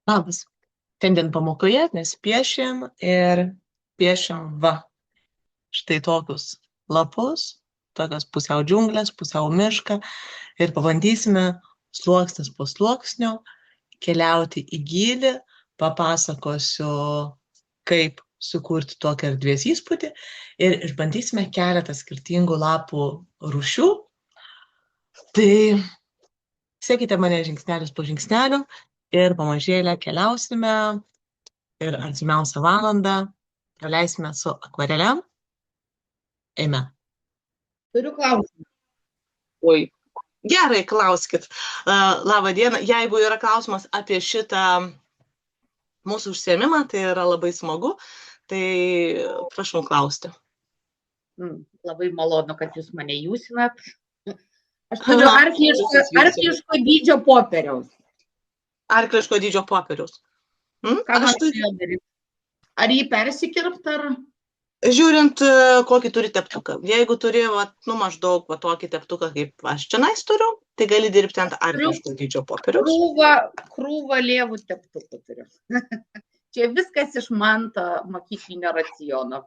Labas. Šiandien pamokoje mes piešim ir piešim štai tokius lapus, tokias pusiau džiunglės, pusiau mišką ir pabandysime sluoksnis po sluoksnio keliauti į gylį, papasakosiu, kaip sukurti tokį erdvės įspūdį ir išbandysime keletą skirtingų lapų rūšių. Tai sekite mane žingsnelis po žingsnelio ir pamažėlę keliausime ir artimiausią valandą praleisime su akvarele. Eime. Turiu klausimą. Oi. Gerai, klauskit. Labą dieną. Jeigu yra klausimas apie šitą mūsų užsiėmimą, tai yra labai smagu, tai prašau klausti. Labai malonu, kad jūs mane jūsinat. Aš turiu arkliško dydžio popieriaus. Arkliško dydžio popieriaus. Ką man su juo daryti? Ar jį persikirpt ar... Žiūrint, kokį turi teptuką. Jeigu turi maždaug tokį teptuką, kaip aš čionais turiu, tai gali dirbti ant arkliško dydžio popieriaus. Krūvą lėvų teptukų turiu. Čia viskas iš manto mokyklinio raciono.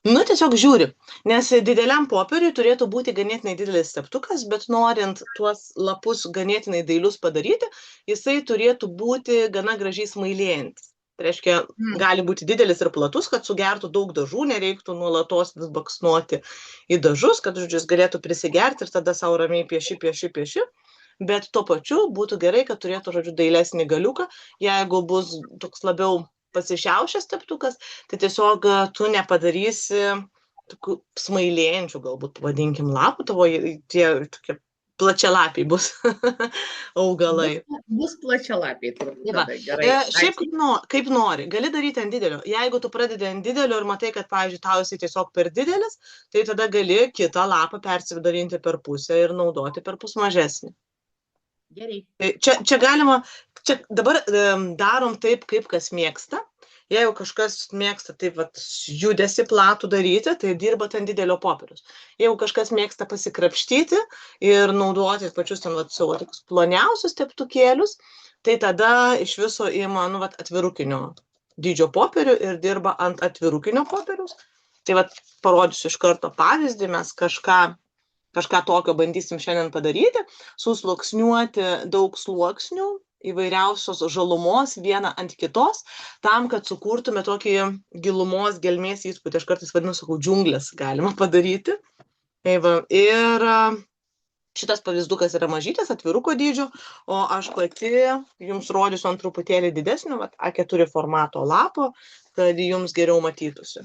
Tiesiog žiūri, nes dideliam popieriui turėtų būti ganėtinai didelis teptukas, bet norint tuos lapus ganėtinai dailius padaryti, jisai turėtų būti gana gražiai smailėjantis. Tai reiškia, gali būti didelis ir platus, kad sugertų daug dažų, nereiktų nuolatos vis baksnuoti į dažus, kad jis galėtų prisigerti ir tada savo ramiai pieši. Bet tuo pačiu būtų gerai, kad turėtų, dailesnį galiuką. Jeigu bus toks labiau pasišiaušęs teptukas, tai tiesiog tu nepadarysi tokių smailėjančių, galbūt vadinkim, lapų, tavo tie tokie plačialapiai bus augalai. Bus plačialapiai. Šiaip kaip nori, gali daryti ant didelio. Jeigu tu pradedi ant didelio ir matai, kad, pavyzdžiui, tau jisai tiesiog per didelis, tai tada gali kitą lapą persidarinti per pusę ir naudoti per pus mažesnį. Gerai. Čia galima, dabar darom taip, kaip kas mėgsta. Jeigu kažkas mėgsta taip judesi platų daryti, tai dirba ant didelio popieriaus. Jeigu kažkas mėgsta pasikrapštyti ir naudoti pačius savo tokius ploniausius teptukėlius, tai tada iš viso ima atvirukinio dydžio popierių ir dirba ant atvirukinio popieriaus. Tai parodysiu iš karto pavyzdį, mes kažką tokio bandysim šiandien padaryti, susluoksniuoti daug sluoksnių, įvairiausios žalumos vieną ant kitos, tam, kad sukurtume tokį gilumos gelmės įspūdį. Aš kartais vadinu, sakau, džiunglės galima padaryti. Ir šitas pavyzdukas yra mažytis, atviruko dydžio, o aš pati jums rodysiu ant truputėlį didesnio, A4 formato lapo, kad jums geriau matytųsi.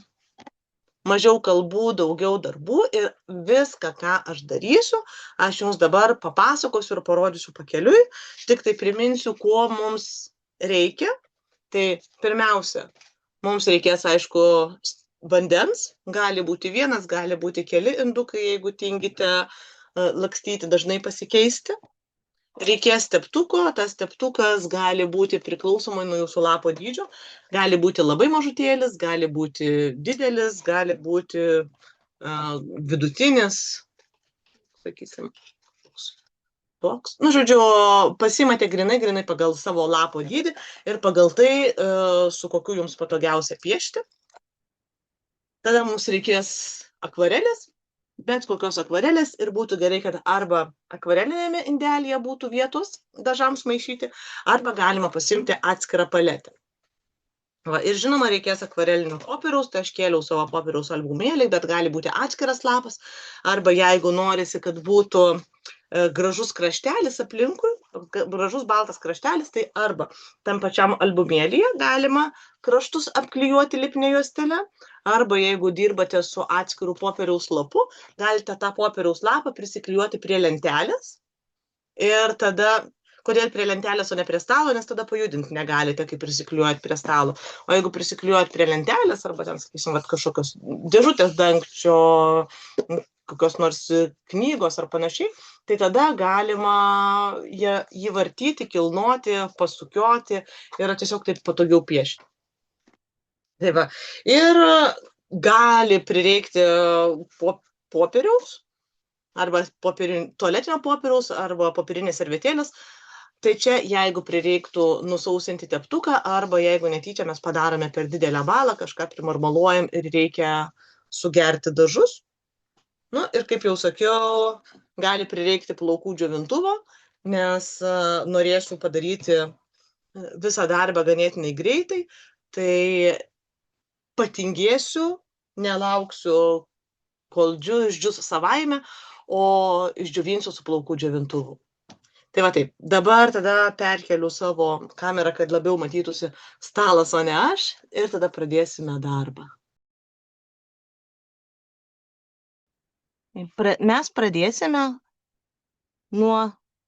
Mažiau kalbų, daugiau darbų ir viską, ką aš darysiu, aš jums dabar papasakosiu ir parodysiu pakeliui. Tik tai priminsiu, ko mums reikia. Tai pirmiausia, mums reikės, aišku, vandens. Gali būti vienas, gali būti keli indukai, jeigu tingite lakstyti, dažnai pasikeisti. Reikės teptuko, tas teptukas gali būti priklausomai nuo jūsų lapo dydžio, gali būti labai mažutėlis, gali būti didelis, gali būti vidutinis, sakysim, toks. Pasimate grinai pagal savo lapo dydį ir pagal tai, su kokiu jums patogiausia piešti. Tada mums reikės akvarelės. Bet kokios akvarelės ir būtų gerai, kad arba akvarelinėme indelyje būtų vietos dažams maišyti, arba galima pasimti atskirą paletę. Ir žinoma, reikės akvarelinio popieriaus, tai aš kėliau savo popieriaus albumėlį, bet gali būti atskiras lapas, arba jeigu norisi, kad būtų gražus kraštelis aplinkui, gražus baltas kraštelis, tai arba tam pačiam albumėlyje galima kraštus apklijuoti lipnia juostele, arba jeigu dirbate su atskiru popieriaus lapu, galite tą popieriaus lapą prisiklijuoti prie lentelės ir tada, kodėl prie lentelės, o ne prie stalo, nes tada pajudinti negalite, kaip prisiklijuoti prie stalo. O jeigu prisiklijuoti prie lentelės, arba ten, sakysim, kažkokios dėžutės dangčio, kokios nors knygos ar panašiai, tai tada galima jį vartyti, kilnoti, pasukioti ir tiesiog taip patogiau piešti. Ir gali prireikti popieriaus, arba tualetinio popieriaus, arba popierinės servetėlės. Tai čia, jeigu prireiktų nusausinti teptuką, arba jeigu netyčia mes padarome per didelę balą, kažką primarmaluojam ir reikia sugerti dažus. Nu, ir kaip jau sakiau, gali prireikti plaukų džiovintuvo, nes norėsiu padaryti visą darbą ganėtinai greitai, tai patingėsiu, nelauksiu, kol išdžius savaime, o išdžiovinsiu su plaukų džiovintuvu. Tai va taip, dabar tada perkeliu savo kamerą, kad labiau matytųsi stalas, o ne aš, ir tada pradėsime darbą. Mes pradėsime nuo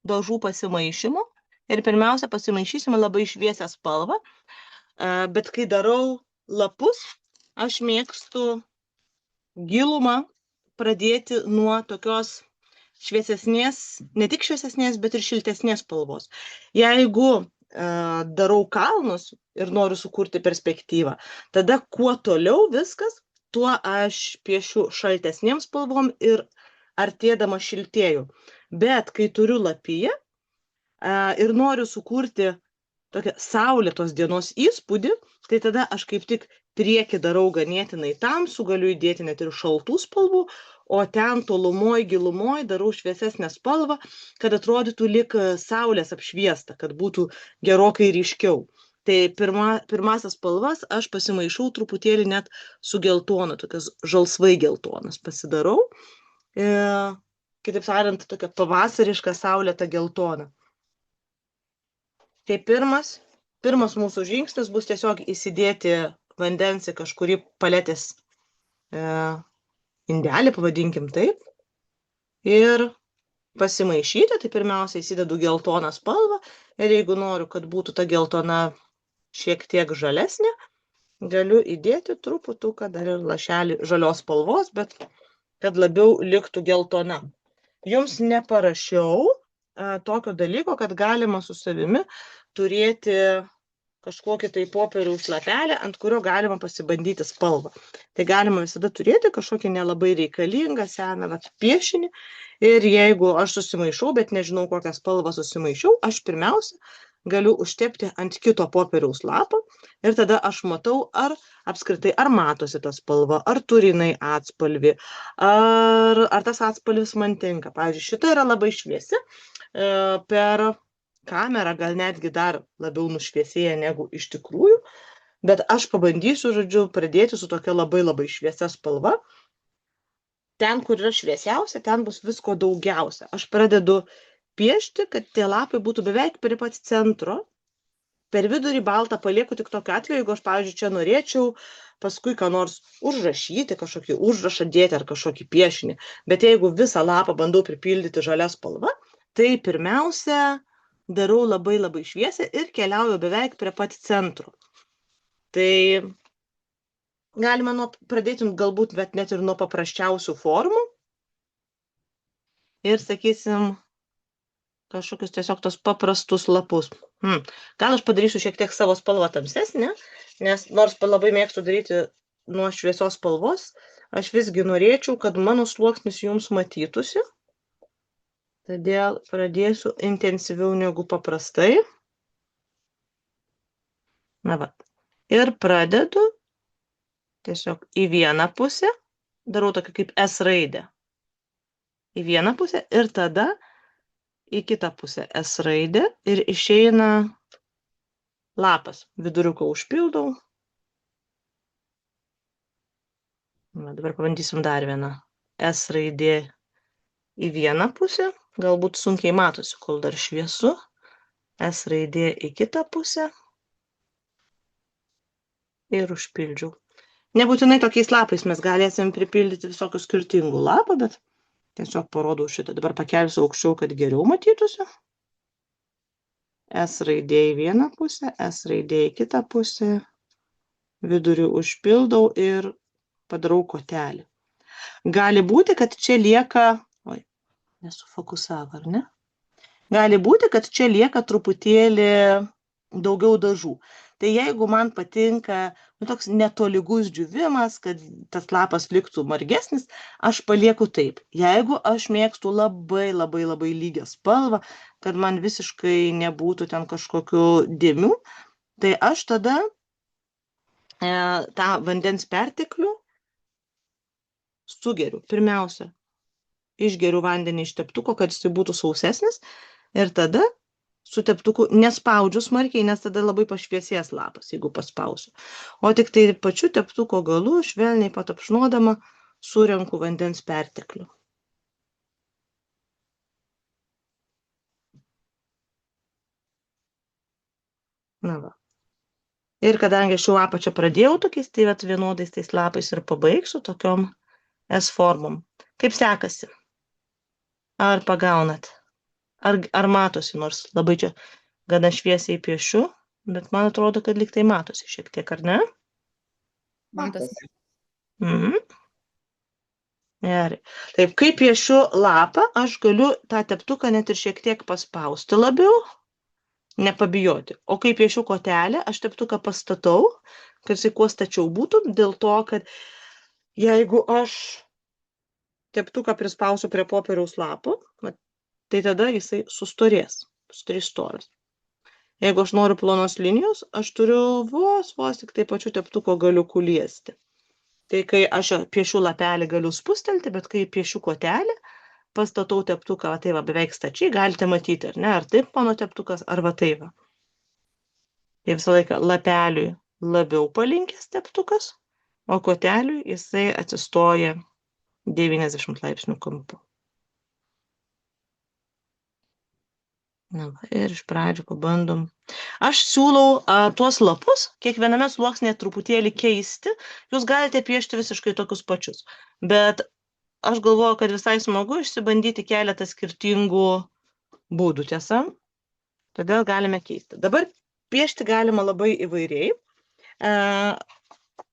dažų pasimaišymo ir pirmiausia pasimaišysime labai šviesią spalvą, bet kai darau lapus, aš mėgstu gilumą pradėti nuo tokios šviesesnės, ne tik šviesesnės, bet ir šiltesnės spalvos. Jeigu darau kalnus ir noriu sukurti perspektyvą, tada kuo toliau viskas, tuo aš piešiu šaltesnėm spalvom ir artėdama šiltėju. Bet kai turiu lapiją ir noriu sukurti tokią saulėtos dienos įspūdį, tai tada aš kaip tik priekį darau ganėtinai tamsų, galiu įdėti net ir šaltų spalvų, o ten tolumoj, gilumoj darau šviesesnę spalvą, kad atrodytų lyg saulės apšviesta, kad būtų gerokai ryškiau. Tai pirmasis spalvas aš pasimaišau truputėlį net su geltonu, tokias žalsvai geltonas pasidarau. Kitaip sakant, tokia pavasariška saulėta geltona. Tai pirmas mūsų žingsnis bus tiesiog įsidėti vandens į kažkurį paletės indelį, pavadinkim taip, ir pasimaišyti. Tai pirmiausia įsidedu geltoną spalvą ir jeigu noriu, kad būtų ta geltona šiek tiek žalesnė, galiu įdėti truputuką dar ir lašelį žalios spalvos, bet kad labiau liktų geltona. Jums neparašiau tokio dalyko, kad galima su savimi turėti kažkokį tai popieriaus lapelį, ant kurio galima pasibandyti spalvą. Tai galima visada turėti kažkokį nelabai reikalingą seną piešinį. Ir jeigu aš susimaišau, bet nežinau, kokią spalvą susimaišiau, aš pirmiausia galiu užtepti ant kito popieriaus lapo ir tada aš matau, ar apskritai, ar matosi ta spalva, ar turi jinai atspalvį, ar tas atspalvis man tinka. Pavyzdžiui, šita yra labai šviesi, per kamerą gal netgi dar labiau nušviesėja negu iš tikrųjų, bet aš pabandysiu, žodžiu, pradėti su tokia labai šviesia spalva. Ten, kur yra šviesiausia, ten bus visko daugiausia. Aš pradedu piešti, kad tie lapai būtų beveik prie pat centro. Per vidurį baltą palieku tik tokiu atveju, jeigu aš, pavyzdžiui, čia norėčiau paskui ką nors užrašyti, kažkokį užrašą dėti ar kažkokį piešinį. Bet jeigu visą lapą bandau pripildyti žalia spalva, tai pirmiausia darau labai šviesią ir keliauju beveik prie pat centro. Tai galima pradėti galbūt net ir nuo paprasčiausių formų. Ir sakysim, kažkokius tiesiog tos paprastus lapus. Gal aš padarysiu šiek tiek savo spalvą tamsesnę, nes nors labai mėgstu daryti nuo šviesios spalvos, aš visgi norėčiau, kad mano sluoksnis jums matytųsi. Todėl pradėsiu intensyviau negu paprastai. Na va. Ir pradedu tiesiog į vieną pusę, darau tokį kaip S raidę. Į vieną pusę ir tada į kitą pusę S raidę ir išeina lapas. Viduriuką užpildau. Na, dabar pabandysim dar vieną. S raidė į vieną pusę. Galbūt sunkiai matosi, kol dar šviesu. S raidė į kitą pusę. Ir užpildžiau. Nebūtinai tokiais lapais mes galėsim pripildyti visokių skirtingų lapų, bet tiesiog parodau šitą. Dabar pakelsiu aukščiau, kad geriau matytųsi. S raidė į vieną pusę, S raidė į kitą pusę. Vidurį užpildau ir padarau kotelį. Gali būti, kad čia lieka... Nesufokusavo, ar ne? Gali būti, kad čia lieka truputėlį daugiau dažų. Tai jeigu man patinka, toks netolygus džiūvimas, kad tas lapas liktų margesnis, aš palieku taip. Jeigu aš mėgstu labai lygią spalvą, kad man visiškai nebūtų ten kažkokių dėmių, tai aš tada tą vandens perteklių sugeriu. Pirmiausia, išgeriu vandenį iš teptuko, kad jis būtų sausesnis ir tada su teptuku nespaudžiu smarkiai, nes tada labai pašviesės lapas, jeigu paspausiu. O tik tai pačiu teptuko galu, švelniai patapšnodama, surenku vandens perteklių. Na va. Ir kadangi aš jau apačią pradėjau tokiais, tai vienodais tais lapais ir pabaigsiu tokiom S formom. Kaip sekasi? Ar pagaunat? Ar matosi, nors labai čia gana šviesiai piešiu, bet man atrodo, kad lyg tai matosi šiek tiek, ar ne? Matosi. Gerai. Taip, kai piešiu lapą, aš galiu tą teptuką net ir šiek tiek paspausti labiau, nepabijoti. O kai piešiu kotelę, aš teptuką pastatau, kad jisai kuo stačiau būtų, dėl to, kad jeigu aš teptuką prispausiu prie popieriaus lapo, tai tada jisai sustorės, sudarys storas. Jeigu aš noriu plonos linijos, aš turiu vos tik tai pačiu teptuko galiuku liesti. Tai kai aš piešiu lapelį, galiu spustelti, bet kai piešiu kotelį, pastatau teptuką, va tai va, beveik stačiai, galite matyti, ar ne, ar taip mano teptukas, ar va tai va. Tai visą laiką lapeliui labiau palinkęs teptukas, o koteliui jisai atsistoja 90 laipsnių kampu. Na, ir iš pradžių pabandom. Aš siūlau tuos lapus kiekviename sluoksnėje truputėlį keisti. Jūs galite piešti visiškai tokius pačius. Bet aš galvoju, kad visai smagu išsibandyti keletą skirtingų būdų, tiesa. Todėl galime keisti. Dabar piešti galima labai įvairiai.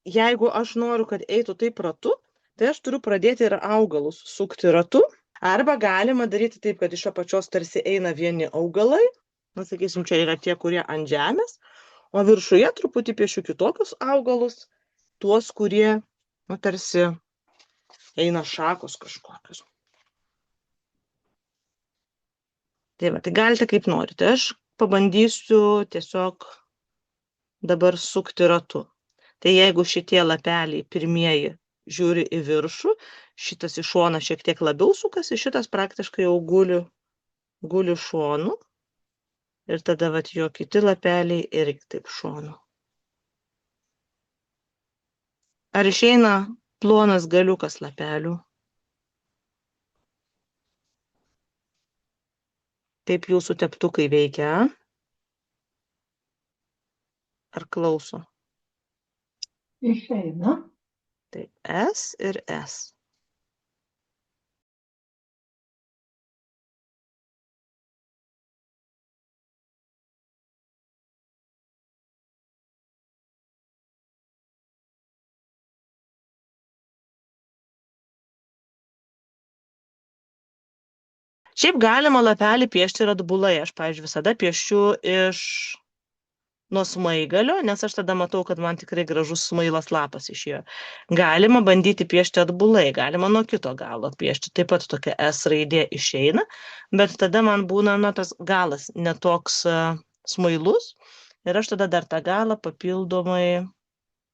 Jeigu aš noriu, kad eitų taip ratu, tai aš turiu pradėti ir augalus sukti ratu. Arba galima daryti taip, kad iš apačios tarsi eina vieni augalai, na, sakysim, čia yra tie, kurie ant žemės, o viršuje truputį piešiu kitokius augalus, tuos, kurie, nu, tarsi eina šakos kažkokios. Tai va, tai galite kaip norite. Aš pabandysiu tiesiog dabar sukti ratu. Tai jeigu šitie lapeliai pirmieji žiūri į viršų, šitas į šoną šiek tiek labiau sukasi, šitas praktiškai jau guli šonu. Ir tada vat jo kiti lapeliai irgi taip šonu. Ar išeina plonas galiukas lapelių? Taip jūsų teptukai veikia? Ar klauso? Išeina. Taip, S ir S. Šiaip galima lapelį piešti ir atbulai. Aš, pavyzdžiui, visada piešiu nuo smaigalio, nes aš tada matau, kad man tikrai gražus smailas lapas išėjo. Galima bandyti piešti atbulai, galima nuo kito galo piešti. Taip pat tokia S raidė išeina, bet tada man būna, na, tas galas netoks smailus ir aš tada dar tą galą papildomai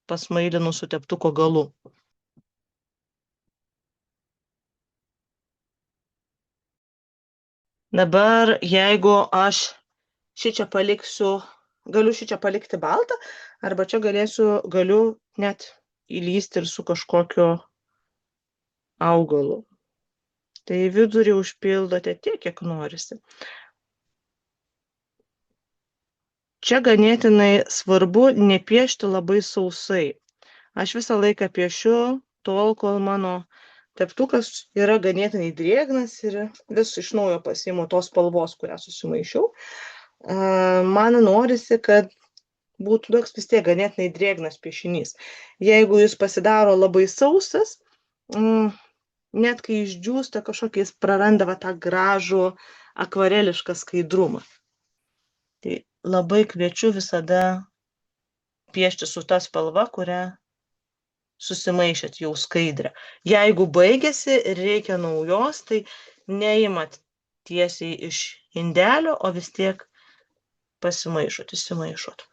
pasmailinu su teptuko galu. Dabar, jeigu aš šičia paliksiu, galiu šičia palikti baltą, arba čia galiu net įlysti ir su kažkokiu augalu. Tai vidurį užpildote tiek, kiek norisi. Čia ganėtinai svarbu nepiešti labai sausai. Aš visą laiką piešiu tol, kol mano teptukas yra ganėtinai drėgnas ir vis iš naujo pasiimu tos spalvos, kurią susimaišiau. Man norisi, kad būtų toks vis tiek ganėtinai drėgnas piešinys. Jeigu jis pasidaro labai sausas, net kai išdžiūsta kažkokiais praranda tą gražų akvarelišką skaidrumą. Tai labai kviečiu visada piešti su ta spalva, kurią susimaišėt jau skaidrę. Jeigu baigėsi ir reikia naujos, tai neimat tiesiai iš indelio, o vis tiek pasimaišot, įsimaišot.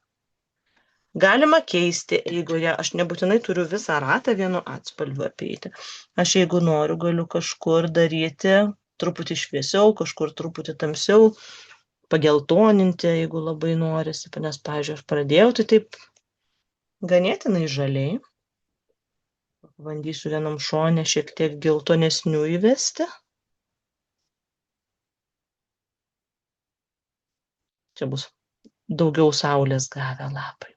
Galima keisti eigoje, aš nebūtinai turiu visą ratą vienu atspalviu apeiti. Aš jeigu noriu, galiu kažkur daryti truputį šviesiau, kažkur truputį tamsiau, pageltoninti, jeigu labai norisi, nes, pavyzdžiui, aš pradėjau tai taip ganėtinai žaliai. Bandysiu vienam šone šiek tiek geltonesnių įvesti. Čia bus daugiau saulės gavę lapai.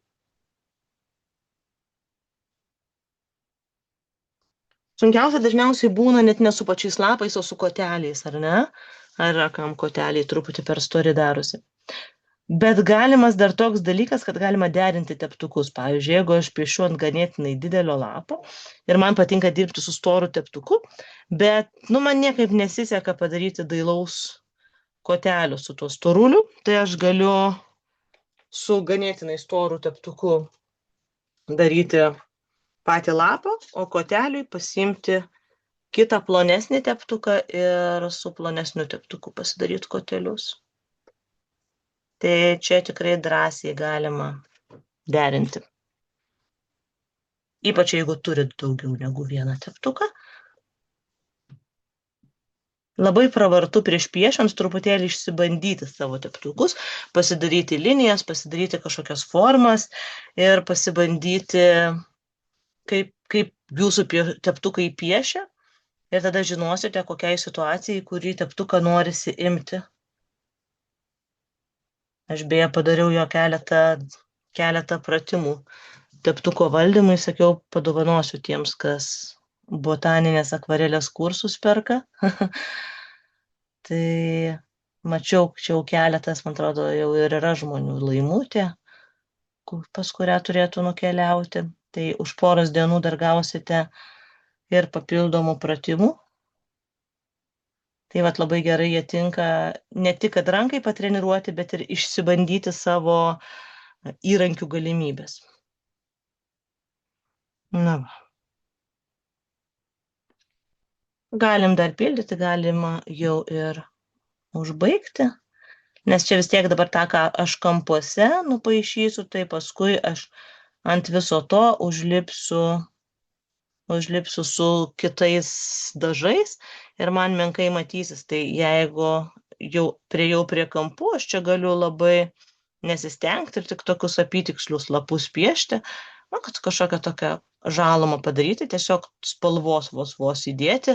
Sunkiausia dažniausiai būna net ne su pačiais lapais, o su koteliais, ar ne? Ar yra kam koteliai truputį per stori darosi. Bet galimas dar toks dalykas, kad galima derinti teptukus. Pavyzdžiui, jeigu aš piešiu ant ganėtinai didelio lapo ir man patinka dirbti su storu teptuku, bet man niekaip nesiseka padaryti dailaus kotelio su tuo storuliu, tai aš galiu su ganėtinai storu teptuku daryti patį lapą, o koteliui pasiimti kitą plonesnį teptuką ir su plonesniu teptuku pasidaryti kotelius. Tai čia tikrai drąsiai galima derinti. Ypač jeigu turit daugiau negu vieną teptuką. Labai pravartu prieš piešiant truputėlį išsibandyti savo teptukus, pasidaryti linijas, pasidaryti kažkokias formas ir pasibandyti, kaip jūsų teptukai piešia, ir tada žinosite, kokiai situacijai, kurį teptuką norisi imti. Aš beje padariau jo keletą pratimų teptuko valdymui, sakiau, padovanosiu tiems, kas botaninės akvarelės kursus perka. Tai mačiau, čia jau keletas, man atrodo, jau ir yra žmonių Laimutė, pas kurią turėtų nukeliauti. Tai už poros dienų dar gausite ir papildomų pratimų. Tai labai gerai jie tinka ne tik, kad rankai patreniruoti, bet ir išsibandyti savo įrankių galimybės. Na va. Galim dar pildyti, galima jau ir užbaigti, nes čia vis tiek dabar tą, ką aš kampuose nupaišysiu, tai paskui aš ant viso to užlipsiu su kitais dažais ir man menkai matysis. Tai jeigu jau priejau prie kampų, aš čia galiu labai nesistengti ir tik tokius apytikslius lapus piešti, kad kažkokią tokią žalumą padaryti, tiesiog spalvos vos įdėti,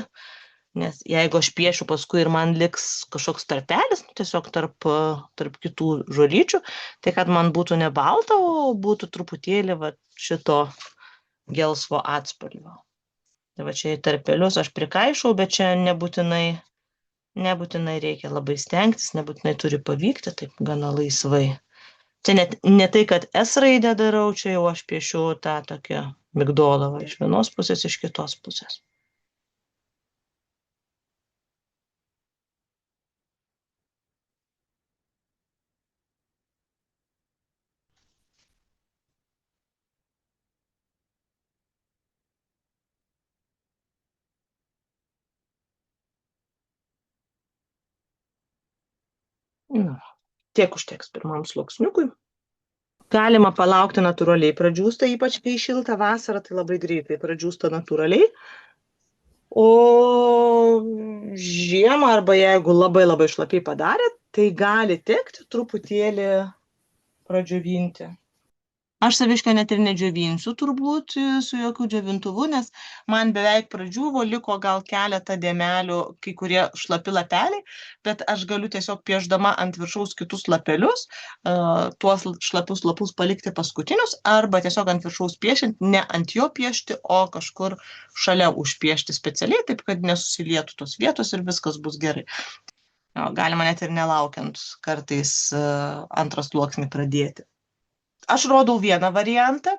nes jeigu aš piešiu paskui ir man liks kažkoks tarpelis, tiesiog tarp kitų žolyčių, tai kad man būtų ne balta, o būtų truputėlį šito gelsvo atspalvio. Tai čia į tarpelius aš prikaišau, bet čia nebūtinai reikia labai stengtis, nebūtinai turi pavykti, taip gana laisvai. Čia net ne tai, kad S raidę darau, čia jau aš piešiu tą tokią migdolavą iš vienos pusės, iš kitos pusės. Tiek užteks pirmam sluoksniukui. Galima palaukti natūraliai pradžiūsta, ypač kai šilta vasara, tai labai greitai pradžiūsta natūraliai. O žiemą arba jeigu labai šlapiai padarėt, tai gali tekti truputėlį pradžiovinti. Aš saviškio net ir nedžiovinsiu turbūt su jokių džiovintuvu, nes man beveik pradžiūvo, liko gal keletą dėmelių, kai kurie šlapi lapeliai, bet aš galiu tiesiog piešdama ant viršaus kitus lapelius, tuos šlapius lapus palikti paskutinius, arba tiesiog ant viršaus piešiant, ne ant jo piešti, o kažkur šalia užpiešti specialiai, taip kad nesusilietų tos vietos ir viskas bus gerai. Galima net ir nelaukiant kartais antrą sluoksnį pradėti. Aš rodau vieną variantą,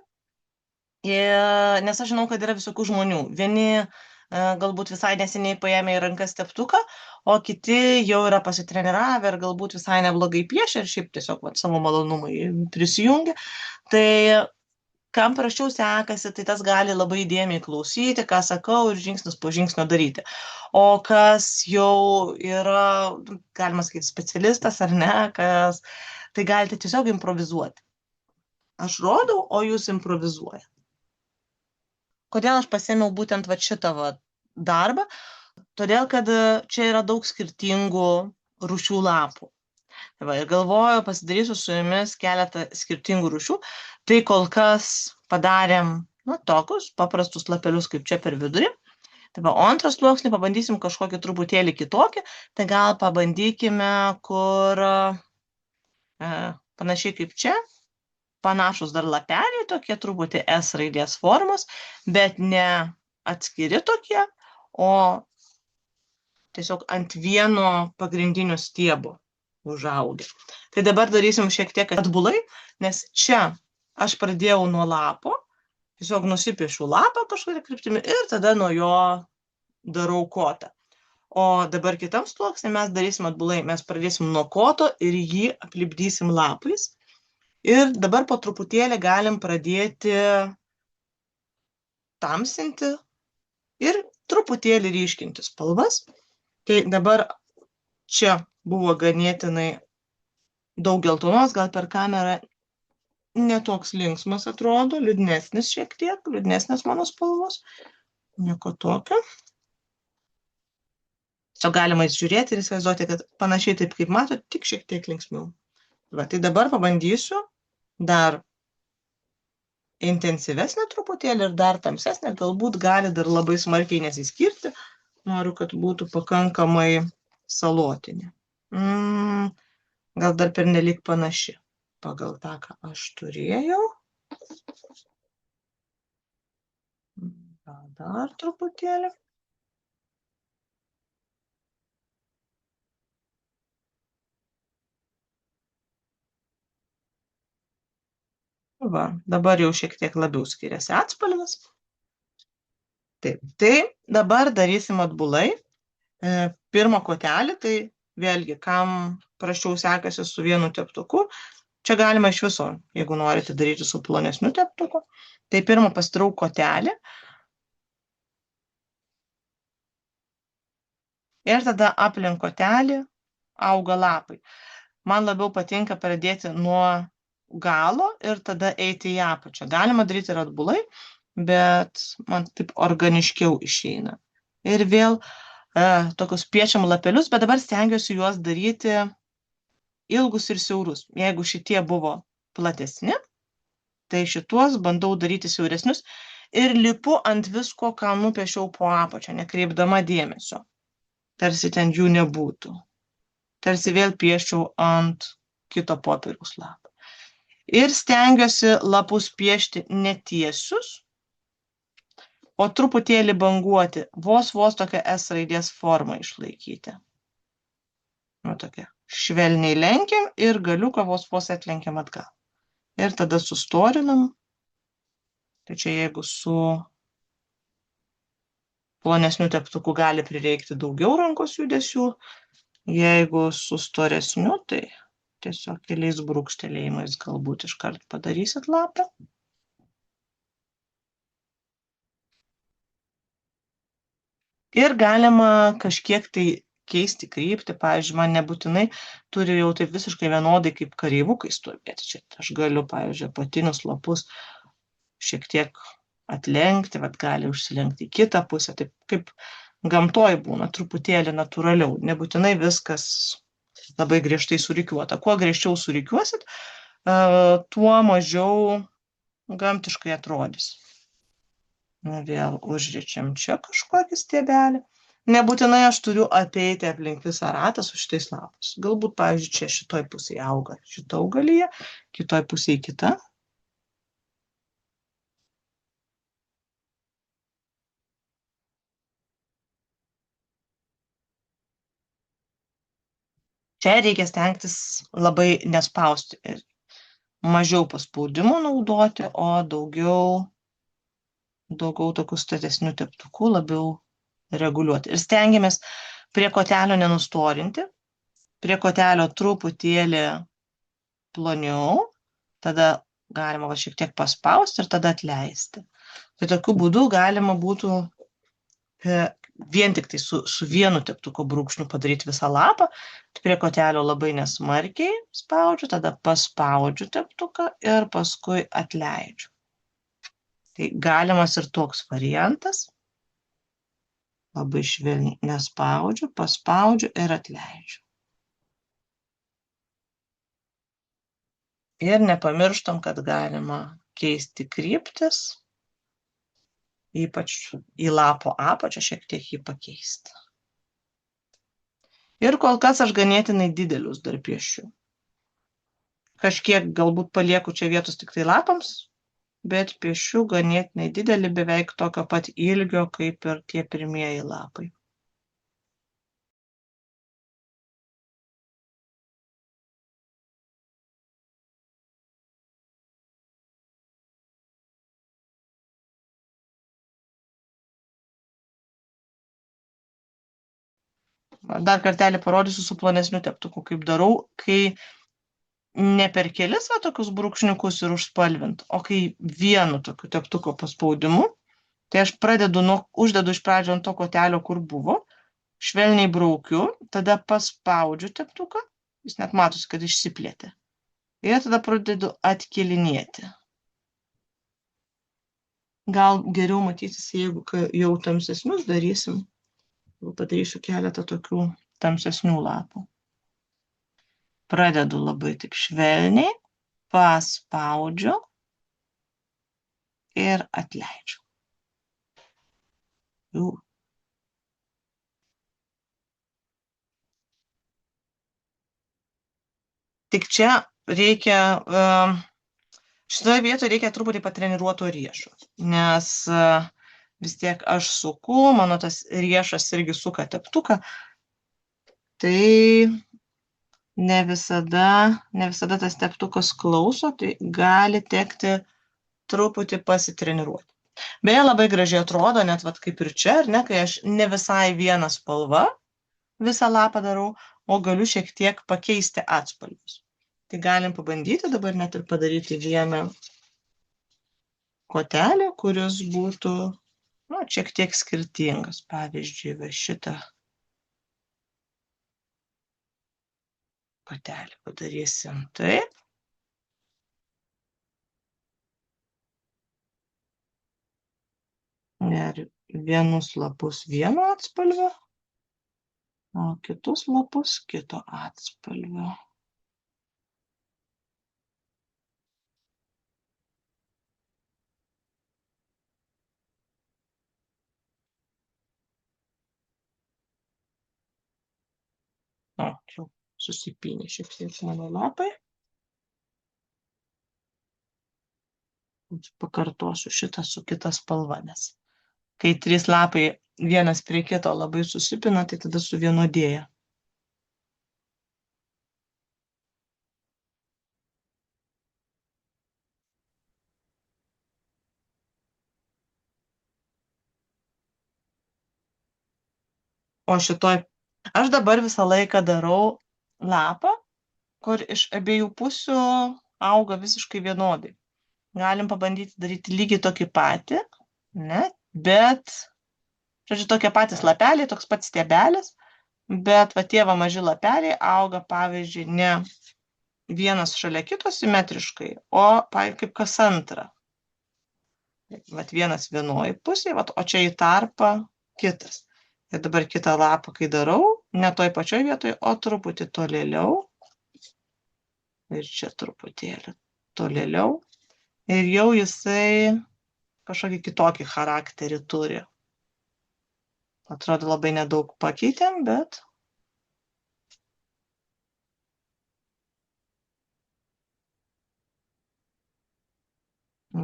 nes aš žinau, kad yra visokių žmonių. Vieni galbūt visai neseniai paėmė į rankas teptuką, o kiti jau yra pasitreniravę ir galbūt visai neblogai piešia ir šiaip tiesiog savo malonumui prisijungia. Tai kam prasčiau sekasi, tai tas gali labai įdėmiai klausyti, ką sakau ir žingsnis po žingsnio daryti. O kas jau yra, galima sakyti, specialistas ar ne, tai galite tiesiog improvizuoti. Aš rodau, o jūs improvizuojate. Kodėl aš pasėmiau būtent šitą darbą? Todėl, kad čia yra daug skirtingų rūšių lapų. Ir galvoju, pasidarysiu su jumis keletą skirtingų rūšių. Tai kol kas padarėm tokius paprastus lapelius, kaip čia per vidurį. O antras sluoksnį pabandysim kažkokį truputėlį kitokį. Tai gal pabandykime, kur panašiai kaip čia. Panašus dar lapeliai, tokie truputį S raidės formos, bet ne atskiri tokie, o tiesiog ant vieno pagrindinio stiebo užaugę. Tai dabar darysim šiek tiek atbulai, nes čia aš pradėjau nuo lapo, tiesiog nusipiešiu lapą kažkokią kryptimį ir tada nuo jo darau kotą. O dabar kitam sluoksnį mes darysim atbulai, mes pradėsim nuo koto ir jį aplipdysim lapais. Ir dabar po truputėlį galim pradėti tamsinti ir truputėlį ryškinti spalvas. Tai dabar čia buvo ganėtinai daug geltonos, gal per kamerą netoks linksmas atrodo, liūdnesnis šiek tiek, liūdnesnės mano spalvos. Nieko tokio. Čia galima žiūrėti ir įsivaizduoti, kad panašiai taip kaip matot, tik šiek tiek linksmiau. Tai dabar pabandysiu dar intensyvesnė truputėlį ir dar tamsesnė, galbūt gali dar labai smarkiai nesiskirti. Noriu, kad būtų pakankamai salotinė. Gal dar pernelyg panaši pagal tą, ką aš turėjau. Gal dar truputėlį. Dabar jau šiek tiek labiau skiriasi atspalvis. Taip, tai dabar darysim atbulai. Pirmą kotelį, tai vėlgi, kam praščiau sekasi su vienu teptuku, čia galima iš viso, jeigu norite daryti su plonesniu teptuku. Tai pirmą pasidarau kotelį. Ir tada aplink kotelį auga lapai. Man labiau patinka pradėti nuo galo ir tada eiti į apačią. Galima daryti ir atbulai, bet man taip organiškiau išeina. Ir vėl tokius piečiam lapelius, bet dabar stengiuosi juos daryti ilgus ir siaurus. Jeigu šitie buvo platesni, tai šituos bandau daryti siauresnius ir lipu ant visko, ką nupiešiau po apačią, nekreipdama dėmesio. Tarsi ten jų nebūtų. Tarsi vėl pieščiau ant kito popieriaus lapo. Ir stengiuosi lapus piešti netiesius, o truputėlį banguoti, vos tokią S raidės formą išlaikyti. Tokia švelniai lenkiam ir galiuką vos atlenkiam atgal. Ir tada sustorinam. Tai čia jeigu su plonesniu teptuku gali prireikti daugiau rankos judesių, jeigu su storesniu, tai tiesiog keliais brūkštelėjimais galbūt iškart padarysit lapą. Ir galima kažkiek tai keisti kryptį. Pavyzdžiui, man nebūtinai turi jau taip visiškai vienodai kaip kareivukai stovėti. Čia aš galiu, pavyzdžiui, apatinius lapus šiek tiek atlenkti, gali užsilenkti į kitą pusę. Taip kaip gamtoj būna, truputėlį natūraliau. Nebūtinai viskas labai griežtai surikiuota. Kuo griežčiau surikiuosit, tuo mažiau gamtiškai atrodys. Vėl užričiam čia kažkokį stiebelį. Nebūtinai aš turiu apeiti aplink visą ratą su šitais lapais. Galbūt, pavyzdžiui, čia šitoj pusėje auga šita augalija, kitoj pusėje kita. Čia reikia stengtis labai nespausti ir mažiau paspaudimų naudoti, o daugiau tokių statesnių teptukų labiau reguliuoti. Ir stengiamės prie kotelio nenustorinti, prie kotelio truputėlį ploniau, tada galima va šiek tiek paspausti ir tada atleisti. Tai tokiu būdu galima būtų vien tik tai su vienu teptuko brūkšniu padaryti visą lapą. Prie kotelio labai nesmarkiai spaudžiu, tada paspaudžiu teptuką ir paskui atleidžiu. Tai galimas ir toks variantas. Labai švelniai nespaudžiu, paspaudžiu ir atleidžiu. Ir nepamirštam, kad galima keisti kryptis, ypač į lapo apačią šiek tiek jį pakeisti. Ir kol kas aš ganėtinai didelius dar piešiu. Kažkiek galbūt palieku čia vietos tik tai lapams, bet piešiu ganėtinai didelį, beveik tokio pat ilgio, kaip ir tie pirmieji lapai. Dar kartelį parodysiu su plonesniu teptuku, kaip darau, kai ne per kelis va tokius brūkšniukus ir užspalvint, o kai vienu tokiu teptuko paspaudimu, tai aš uždedu iš pradžio ant to kotelio, kur buvo, švelniai braukiu, tada paspaudžiu teptuką, jis net matosi, kad išsiplėtė. Ir tada pradedu atkelinėti. Gal geriau matysis, jeigu jau tamsesnius darysim. Padarysiu keletą tokių tamsesnių lapų. Pradedu labai taip švelniai, paspaudžiu ir atleidžiu. Tik čia reikia, šitoje vietoje reikia truputį patreniruoto riešo, nes vis tiek aš suku, mano tas riešas irgi suka teptuką, tai ne visada tas teptukas klauso, tai gali tekti truputį pasitreniruoti. Beje, labai gražiai atrodo, net vat kaip ir čia, ar ne, kai aš ne visai vieną spalvą visą lapą darau, o galiu šiek tiek pakeisti atspalvius. Tai galim pabandyti dabar net ir padaryti vieną kotelį, kuris būtų šiek tiek skirtingas. Pavyzdžiui, va šitą kotelį padarysim taip. Ir vienus lapus vieno atspalvio, o kitus lapus kito atspalvio. O, čia susipynė šiek tiek mano lapai. Pakartosiu šitą su kita spalva, nes kai 3 lapai vienas prie kito labai susipina, tai tada suvienodėja. O šitoj, aš dabar visą laiką darau lapą, kur iš abiejų pusių auga visiškai vienodai. Galim pabandyti daryti lygiai tokį patį, ne? Bet, žodžiu, tokie patys lapeliai, toks pats stiebelis, bet va tie va maži lapeliai auga, pavyzdžiui, ne vienas šalia kito simetriškai, o kaip kas antrą. Vat vienas vienoj pusėje, o čia į tarpą kitas. Ir dabar kitą lapą, kai darau, ne toj pačioj vietoje, o truputį tolėliau. Ir čia truputėlį tolėliau. Ir jau jisai kažkokį kitokį charakterį turi. Atrodo, labai nedaug pakeitėm, bet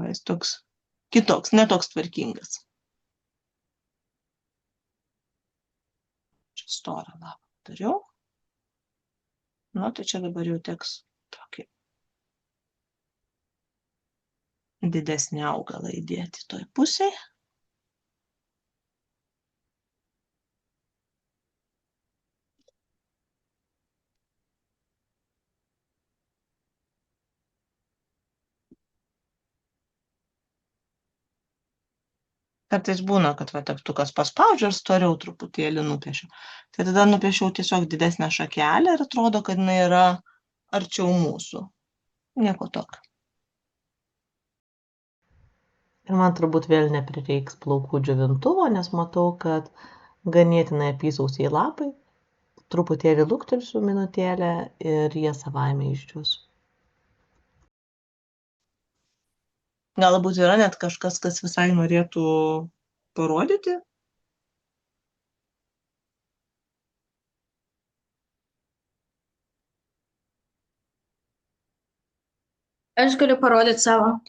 jis toks kitoks, netoks tvarkingas. Čia storą lapą dariau. Nu, tai čia dabar jau teks tokį didesnį augalą įdėti toj pusėje. Kartais būna, kad va teptukas paspaudžia ir storiau truputėlį nupiešiu. Tai tada nupiešiau tiesiog didesnę šakelę ir atrodo, kad jinai yra arčiau mūsų. Nieko tokio. Ir man turbūt vėl neprireiks plaukų džiovintuvo, nes matau, kad ganėtinai apysausiai lapai. Truputėlį luktelsiu minutėlę ir jie savaime išdžius. Galbūt yra net kažkas, kas visai norėtų parodyti. Aš galiu parodyti savo.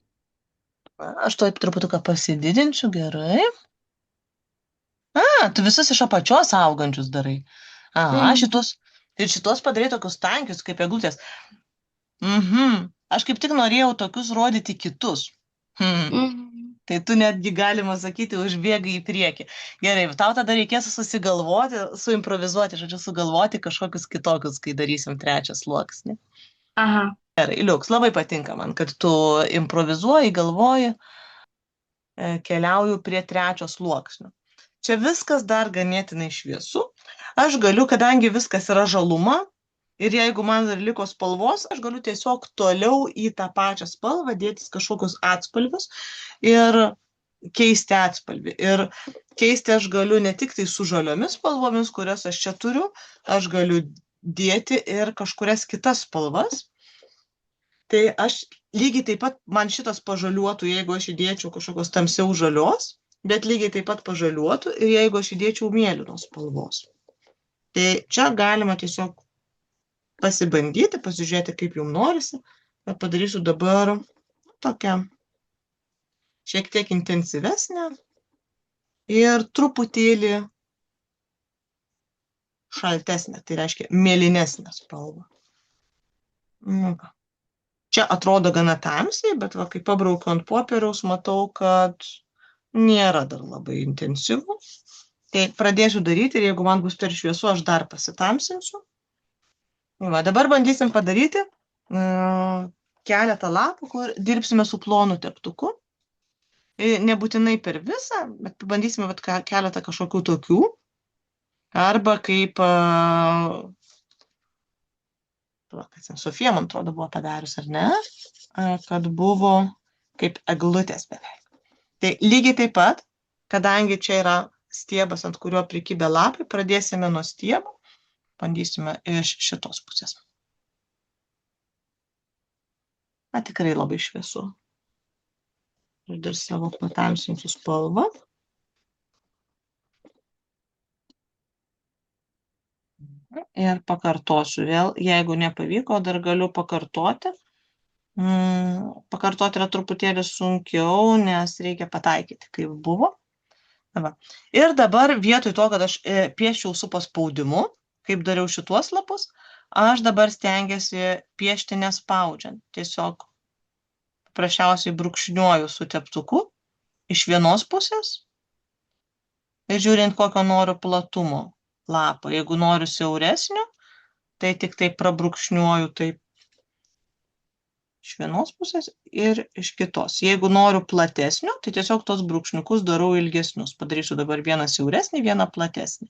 Aš to truputuką pasididinčiau, gerai. Tu visus iš apačios augančius darai. Šitos padarai tokius tankius, kaip eglutės. Aš kaip tik norėjau tokius rodyti kitus. Tai tu netgi, galima sakyti, užbėgai į priekį. Gerai, tau tada reikės susigalvoti, sugalvoti kažkokius kitokius, kai darysim trečią sluoksnį. Aha. Gerai, Liuks, labai patinka man, kad tu improvizuoji, galvoji, keliauju prie trečio sluoksnio. Čia viskas dar ganėtinai šviesu. Aš galiu, kadangi viskas yra žaluma, ir jeigu man dar liko spalvos, aš galiu tiesiog toliau į tą pačią spalvą dėtis kažkokius atspalvius ir keisti atspalvį. Ir keisti aš galiu ne tik tai su žaliomis spalvomis, kurias aš čia turiu, aš galiu dėti ir kažkurias kitas spalvas. Tai aš lygiai taip pat, man šitas pažaliuotų, jeigu aš įdėčiau kažkokios tamsiau žalios, bet lygiai taip pat pažaliuotų ir jeigu aš įdėčiau mėlynos spalvos. Tai čia galima tiesiog pasibandyti, pasižiūrėti, kaip jums norisi. Bet padarysiu dabar tokią šiek tiek intensyvesnę ir truputėlį šaltesnę, tai reiškia mėlynesnę spalvą. Čia atrodo gana tamsiai, bet va, kai pabraukiu ant popieriaus, matau, kad nėra dar labai intensyvu. Tai pradėsiu daryti ir jeigu man bus per šviesu, aš dar pasitamsinsiu. Va, dabar bandysim padaryti keletą lapų, kur dirbsime su plonu teptuku. Nebūtinai per visą, bet pabandysime keletą kažkokių tokių. Arba kaip Sofija, man atrodo, buvo padarius, ar ne? Kad buvo kaip eglutės beveik. Tai lygiai taip pat, kadangi čia yra stiebas, ant kurio prikibę lapai, pradėsime nuo stiebo. Bandysime iš šitos pusės. Tikrai labai šviesu. Ir dar savo patamsinsiu spalvą. Ir pakartosiu vėl. Jeigu nepavyko, dar galiu pakartoti. Pakartoti yra truputėlį sunkiau, nes reikia pataikyti, kaip buvo. Va. Ir dabar vietoj to, kad aš pieščiau su paspaudimu, kaip dariau šituos lapus, aš dabar stengiuosi piešti nespaudžiant. Tiesiog paprasčiausiai brūkšniuoju su teptuku iš vienos pusės ir žiūrint, kokio noriu platumo lapą. Jeigu noriu siauresnio, tai tik tai prabrūkšniuoju taip iš vienos pusės ir iš kitos. Jeigu noriu platesnio, tai tiesiog tos brūkšniukus darau ilgesnius. Padarysiu dabar vieną siauresnį, vieną platesnį.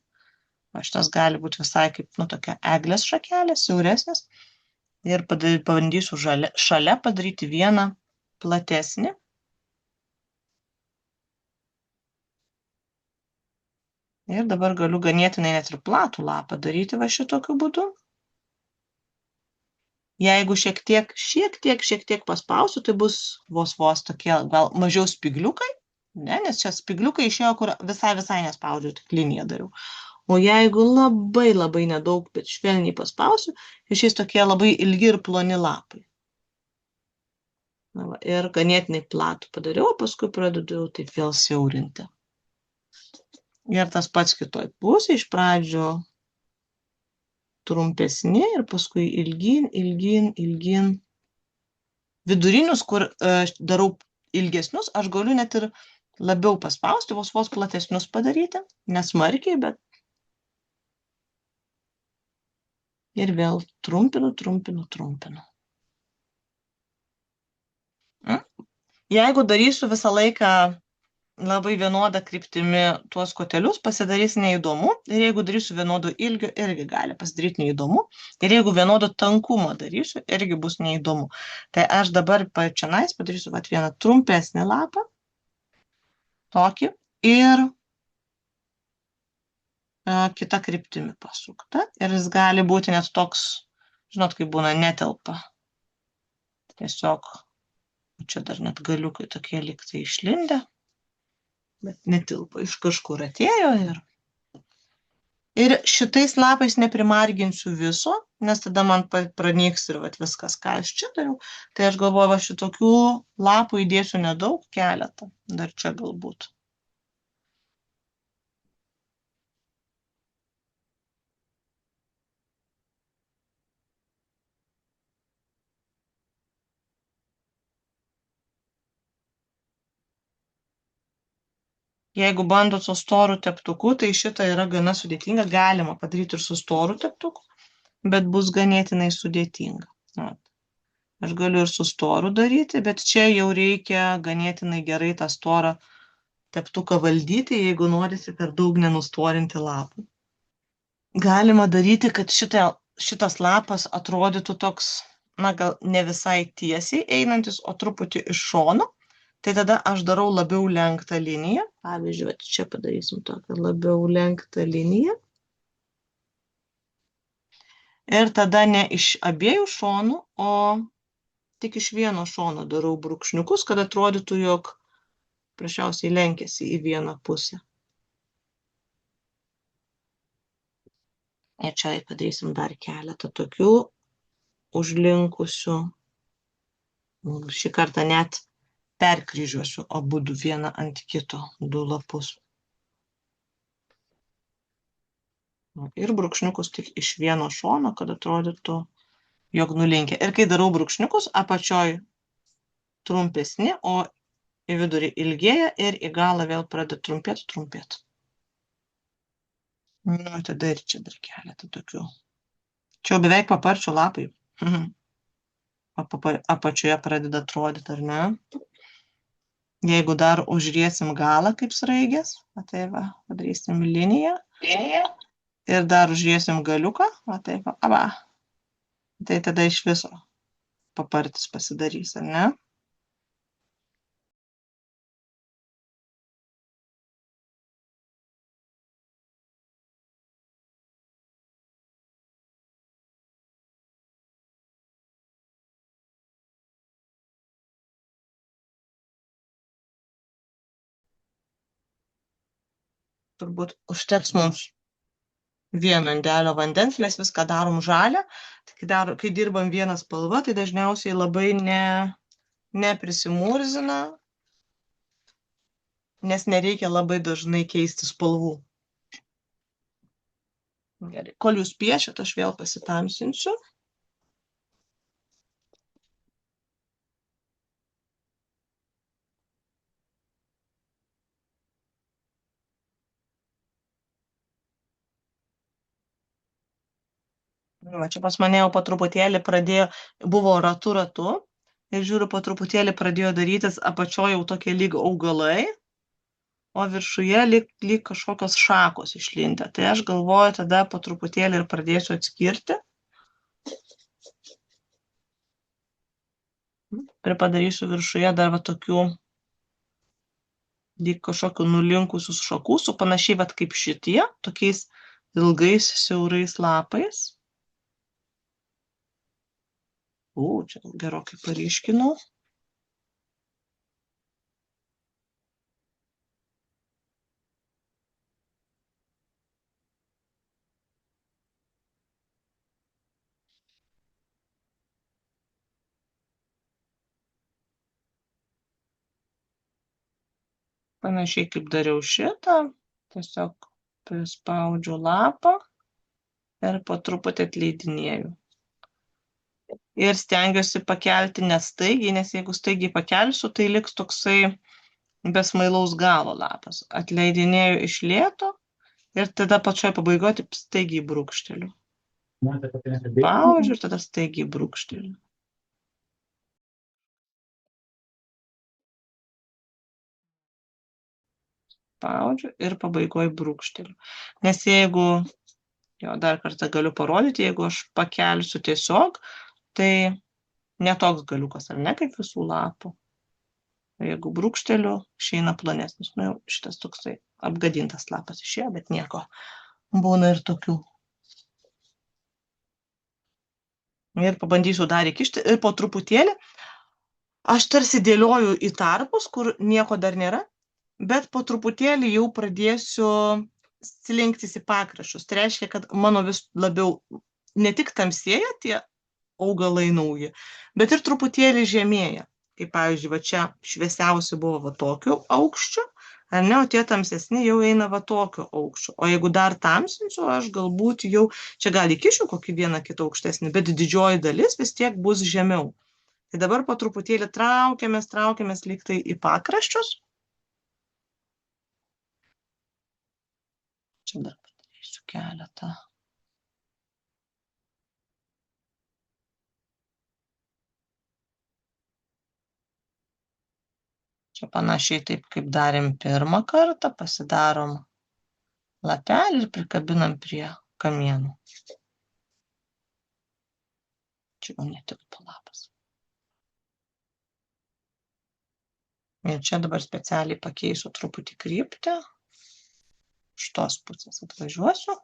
Šitas gali būti visai kaip tokia eglės šakelė, siauresnis. Ir pabandysiu šalia padaryti vieną platesnį. Ir dabar galiu ganėtinai net ir platų lapą daryti va šitokiu būdu. Jeigu šiek tiek paspausiu, tai bus vos tokie gal mažiau spigliukai, ne, nes čia spigliukai išėjo, kur visai nespaudžiu, tik liniją dariau. O jeigu labai nedaug, bet švelniai paspausiu, išės tokie labai ilgi ir ploni lapai. Va, ir ganėtinai platų padariau, paskui pradedu taip vėl siaurinti. Ir tas pats kitoj pusėje, iš pradžio trumpesni ir paskui ilgin. Vidurinius, kur darau ilgesnius, aš galiu net ir labiau paspausti, vos platesnius padaryti, nesmarkiai, bet ir vėl trumpinu. Jeigu darysiu visą laiką labai vienodą kryptimi tuos kotelius, pasidarys neįdomu. Ir jeigu darysiu vienodo ilgio, irgi gali pasidaryti neįdomu. Ir jeigu vienodo tankumo darysiu, irgi bus neįdomu. Tai aš dabar pačianais padarysiu vat vieną trumpesnį lapą. Tokį. Ir kita kryptimi pasukta. Ir jis gali būti net toks, žinot, kaip būna netelpa. Tiesiog, čia dar net galiukai tokie liktai išlindę. Bet netilpo, iš kažkur atėjo ir šitais lapais neprimarginsiu viso, nes tada man pranyks ir vat viskas, ką aš čia dariau. Tai aš galvoju, va šitokių lapų įdėsiu nedaug, keletą, dar čia galbūt. Jeigu bandot su storu teptuku, tai šitą yra gana sudėtinga, galima padaryti ir su storu teptuku, bet bus ganėtinai sudėtinga. Aš galiu ir su storu daryti, bet čia jau reikia ganėtinai gerai tą storą teptuką valdyti, jeigu norisi per daug nenustorinti lapų. Galima daryti, kad šitas lapas atrodytų toks, na gal ne visai tiesiai einantis, o truputį iš šono. Tai tada aš darau labiau lenktą liniją. Pavyzdžiui, čia padarysim tokią labiau lenktą liniją. Ir tada ne iš abiejų šonų, o tik iš vieno šono darau brūkšniukus, kad atrodytų, jog prašiausiai lenkiasi į vieną pusę. Ir čia padarysim dar keletą tokių užlinkusių. Šį kartą net perkryžiuosiu abudu vieną ant kito, du lapus. Ir brūkšniukus tik iš vieno šono, kad atrodytų, jog nulinkia. Ir kai darau brūkšniukus, apačioj trumpesni, o į vidurį ilgėja ir į galą vėl pradeda trumpėti. Nu, tada ir čia dar keletą tokių. Čia jau beveik paparčių lapai. Apačioje pradeda atrodyti, ar ne? Jeigu dar užriesim galą kaip sraigės, tai va, padarysim liniją. Ir dar užriesim galiuką, tai va, tai tada iš viso papartis pasidarys, ar ne? Turbūt užteks mums vieno indelio vandens, mes viską darom žalią. Kai dirbam vieną spalvą, tai dažniausiai labai neprisimūrzina, nes nereikia labai dažnai keisti spalvų. Gerai, kol jūs piešit, aš vėl pasitamsinsiu. Va, čia pas mane jau po truputėlį buvo ratu ir žiūriu, po truputėlį pradėjo darytis apačioje jau tokie lyg augalai, o viršuje lyg kažkokios šakos išlindę. Tai aš galvoju, tada po truputėlį ir pradėsiu atskirti. Ir padarysiu viršuje dar va tokių lyg kažkokių nulinkusius šakų, su panašiai va kaip šitie, tokiais ilgais siaurais lapais. Čia gerokai paryškinau. Panašiai kaip dariau šitą, tiesiog prispaudžiu lapą ir po truputį atleidinėju. Ir stengiuosi pakelti nestaigiai, nes jeigu staigiai pakelsiu, tai liks toksai besmailaus galo lapas. Atleidinėju iš lėto ir tada pačioje pabaigoje taip staigiai brūkšteliu. Spaudžiu ir tada staigiai brūkšteliu. spaudžiu ir pabaigoje brūkšteliu. Nes jeigu, jo dar kartą galiu parodyti, jeigu aš pakelsiu tiesiog, tai netoks galiukas, ar ne, kaip visų lapų. Jeigu brūkšteliu, išeina plonesnis. Nu, jau šitas toksai apgadintas lapas išėjo, bet nieko. Būna ir tokių. Ir pabandysiu dar įkišti. Ir po truputėlį aš tarsi dėlioju į tarpus, kur nieko dar nėra, bet po truputėlį jau pradėsiu slinktis į pakraščius. Tai reiškia, kad mano vis labiau ne tik tamsėja tie augalai nauji, bet ir truputėlį žemėja. Kaip pavyzdžiui, va čia šviesiausi buvo va tokiu aukščiu, ar ne, o tie tamsesni jau eina va tokio aukščio. O jeigu dar tamsinsiu, aš galbūt jau, čia gal įkišiu kokį vieną kitą aukštesnį, bet didžioji dalis vis tiek bus žemiau. Tai dabar po truputėlį traukiamės lyg tai į pakraščius. Čia dar padarysiu keletą. Čia panašiai taip, kaip darėm pirmą kartą, pasidarom lapelį ir prikabinam prie kamienų. Čia jau netilpo lapas. Ir čia dabar specialiai pakeisiu truputį kryptį. Iš tos pusės atvažiuosiu.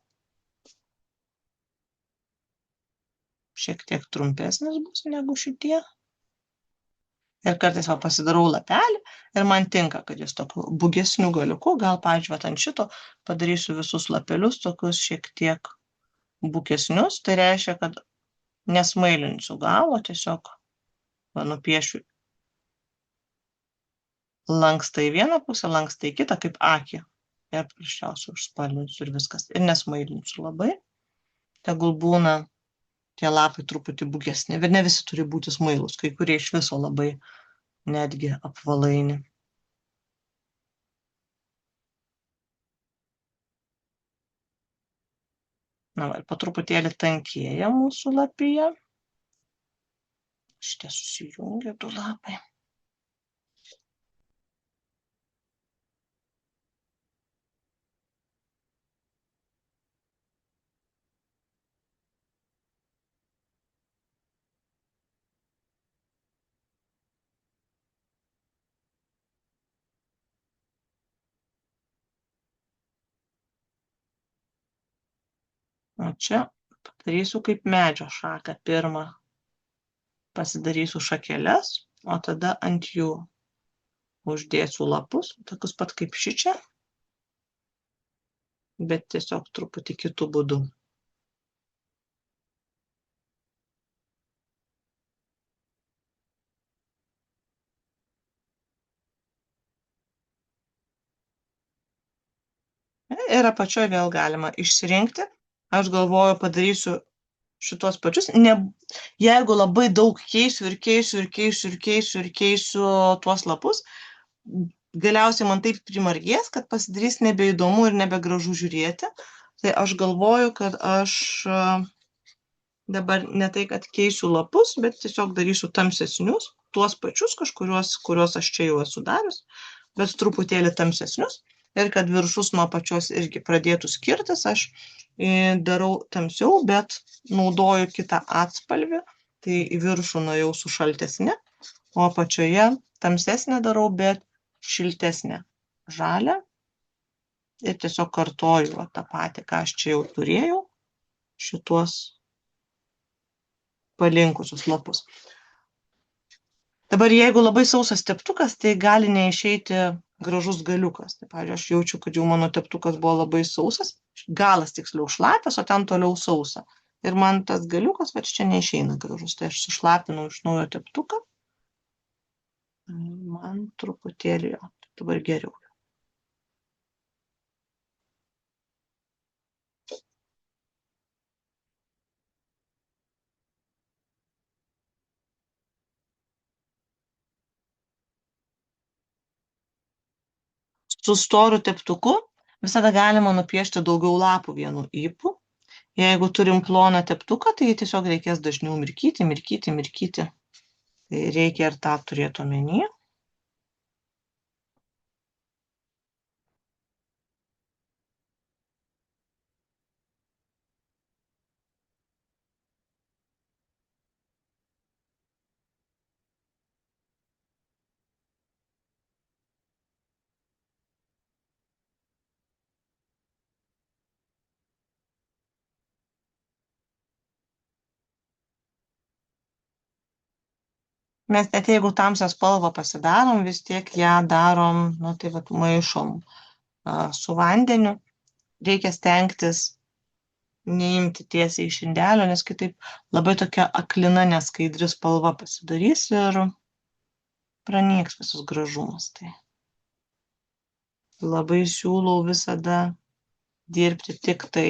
Šiek tiek trumpesnis bus negu šitie. Ir kartais va pasidarau lapelį ir man tinka, kad jis tokiu bugesniu galiuku, gal, pavyzdžiui, ant šito padarysiu visus lapelius tokius šiek tiek bukesnius. Tai reiškia, kad nesmailinsiu galo, tiesiog nupiešiu lankstą į vieną pusę, lankstą į kitą, kaip akį. Ir paprasčiausiai užspalvinsiu ir viskas. Ir nesmailinsiu labai. Tegul būna tie lapai truputį bugesni. Bet ne visi turi būti smailūs, kai kurie iš viso labai netgi apvalaini. Na, va, po truputėlį tankėja mūsų lapija. Šitie susijungia du lapai. O čia padarysiu kaip medžio šaką. Pirmą pasidarysiu šakeles, o tada ant jų uždėsiu lapus, tokius pat kaip šičia, bet tiesiog truputį kitų būdų. Ir apačioje vėl galima išsirinkti. Aš galvoju, padarysiu šitos pačius. Jeigu labai daug keisiu tuos lapus, galiausiai man taip primargės, kad pasidarys nebeįdomu ir nebegražu žiūrėti. Tai aš galvoju, kad aš dabar ne tai, kad keisiu lapus, bet tiesiog darysiu tamsesnius, tuos pačius kuriuos aš čia jau esu darius, bet truputėlį tamsesnius. Ir kad viršus nuo apačios irgi pradėtų skirtis, aš darau tamsiau, bet naudoju kitą atspalvį. Tai į viršų nuėjau su šaltesne, o apačioje tamsesnę darau, bet šiltesnę žalią. Ir tiesiog kartoju tą patį, ką aš čia jau turėjau, šituos palinkusius lapus. Dabar jeigu labai sausas teptukas, tai gali neišeiti gražus galiukas. Tai, pavyzdžiui, aš jaučiu, kad jau mano teptukas buvo labai sausas, galas tiksliau šlapias, o ten toliau sausa. Ir man tas galiukas, va čia neišeina gražus. Tai aš sušlapinau iš naujo teptuką. Man truputėlį jo, dabar geriau. Su storu teptuku visada galima nupiešti daugiau lapų vienu ypu. Jeigu turim ploną teptuką, tai tiesiog reikės dažniau mirkyti. Tai reikia ir tą turėti omenyje. Mes net jeigu tamsią spalvą pasidarom, vis tiek ją darom, nu tai vat maišom su vandeniu. Reikia stengtis neimti tiesiai iš indelio, nes kitaip labai tokia aklina, neskaidri spalva pasidarys ir pranyks visas gražumas. Tai labai siūlau visada dirbti tik tai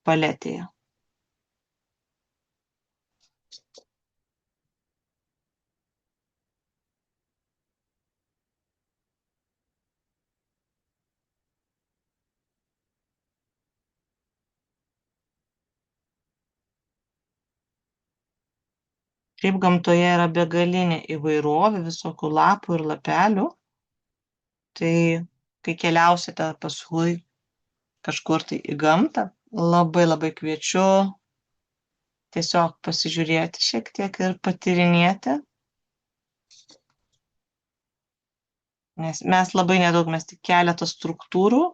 paletėje. Šiaip gamtoje yra begalinė įvairovė visokių lapų ir lapelių. Tai kai keliausite paskui kažkur tai į gamtą, labai labai kviečiu tiesiog pasižiūrėti šiek tiek ir patyrinėti. Nes mes labai nedaug, mes tik keletą struktūrų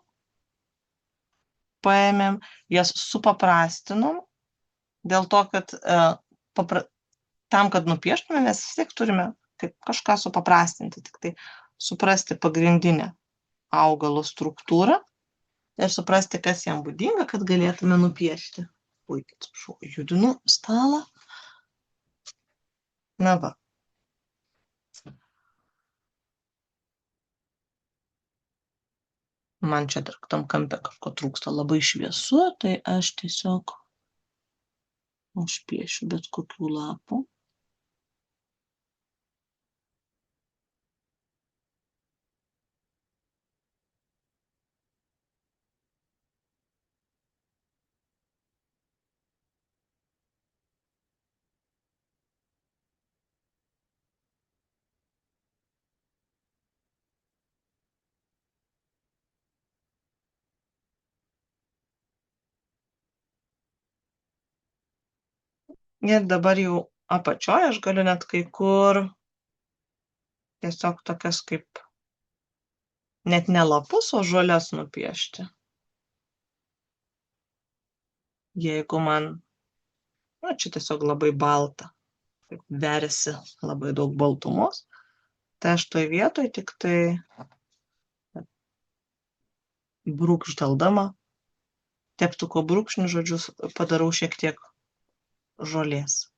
paėmėm, jas supaprastinom, dėl to, kad tam, kad nupieštume, mes vis tiek turime kaip kažką supaprastinti, tik tai suprasti pagrindinę augalo struktūrą ir suprasti, kas jam būdinga, kad galėtume nupiešti. Puikiai, atsiprašau, judinu stalą. Na va. Man čia dar tam kampe kažko trūksta labai šviesu, tai aš tiesiog užpiešiu bet kokių lapų. Ir dabar jau apačioje aš galiu net kai kur tiesiog tokias kaip net ne lapus, o žoles nupiešti. Jeigu man, čia tiesiog labai balta, veriasi labai daug baltumos, tai aš toj vietoj tik tai brūkšteldama, teptuko brūkšnių, žodžiu, padarau šiek tiek žolės.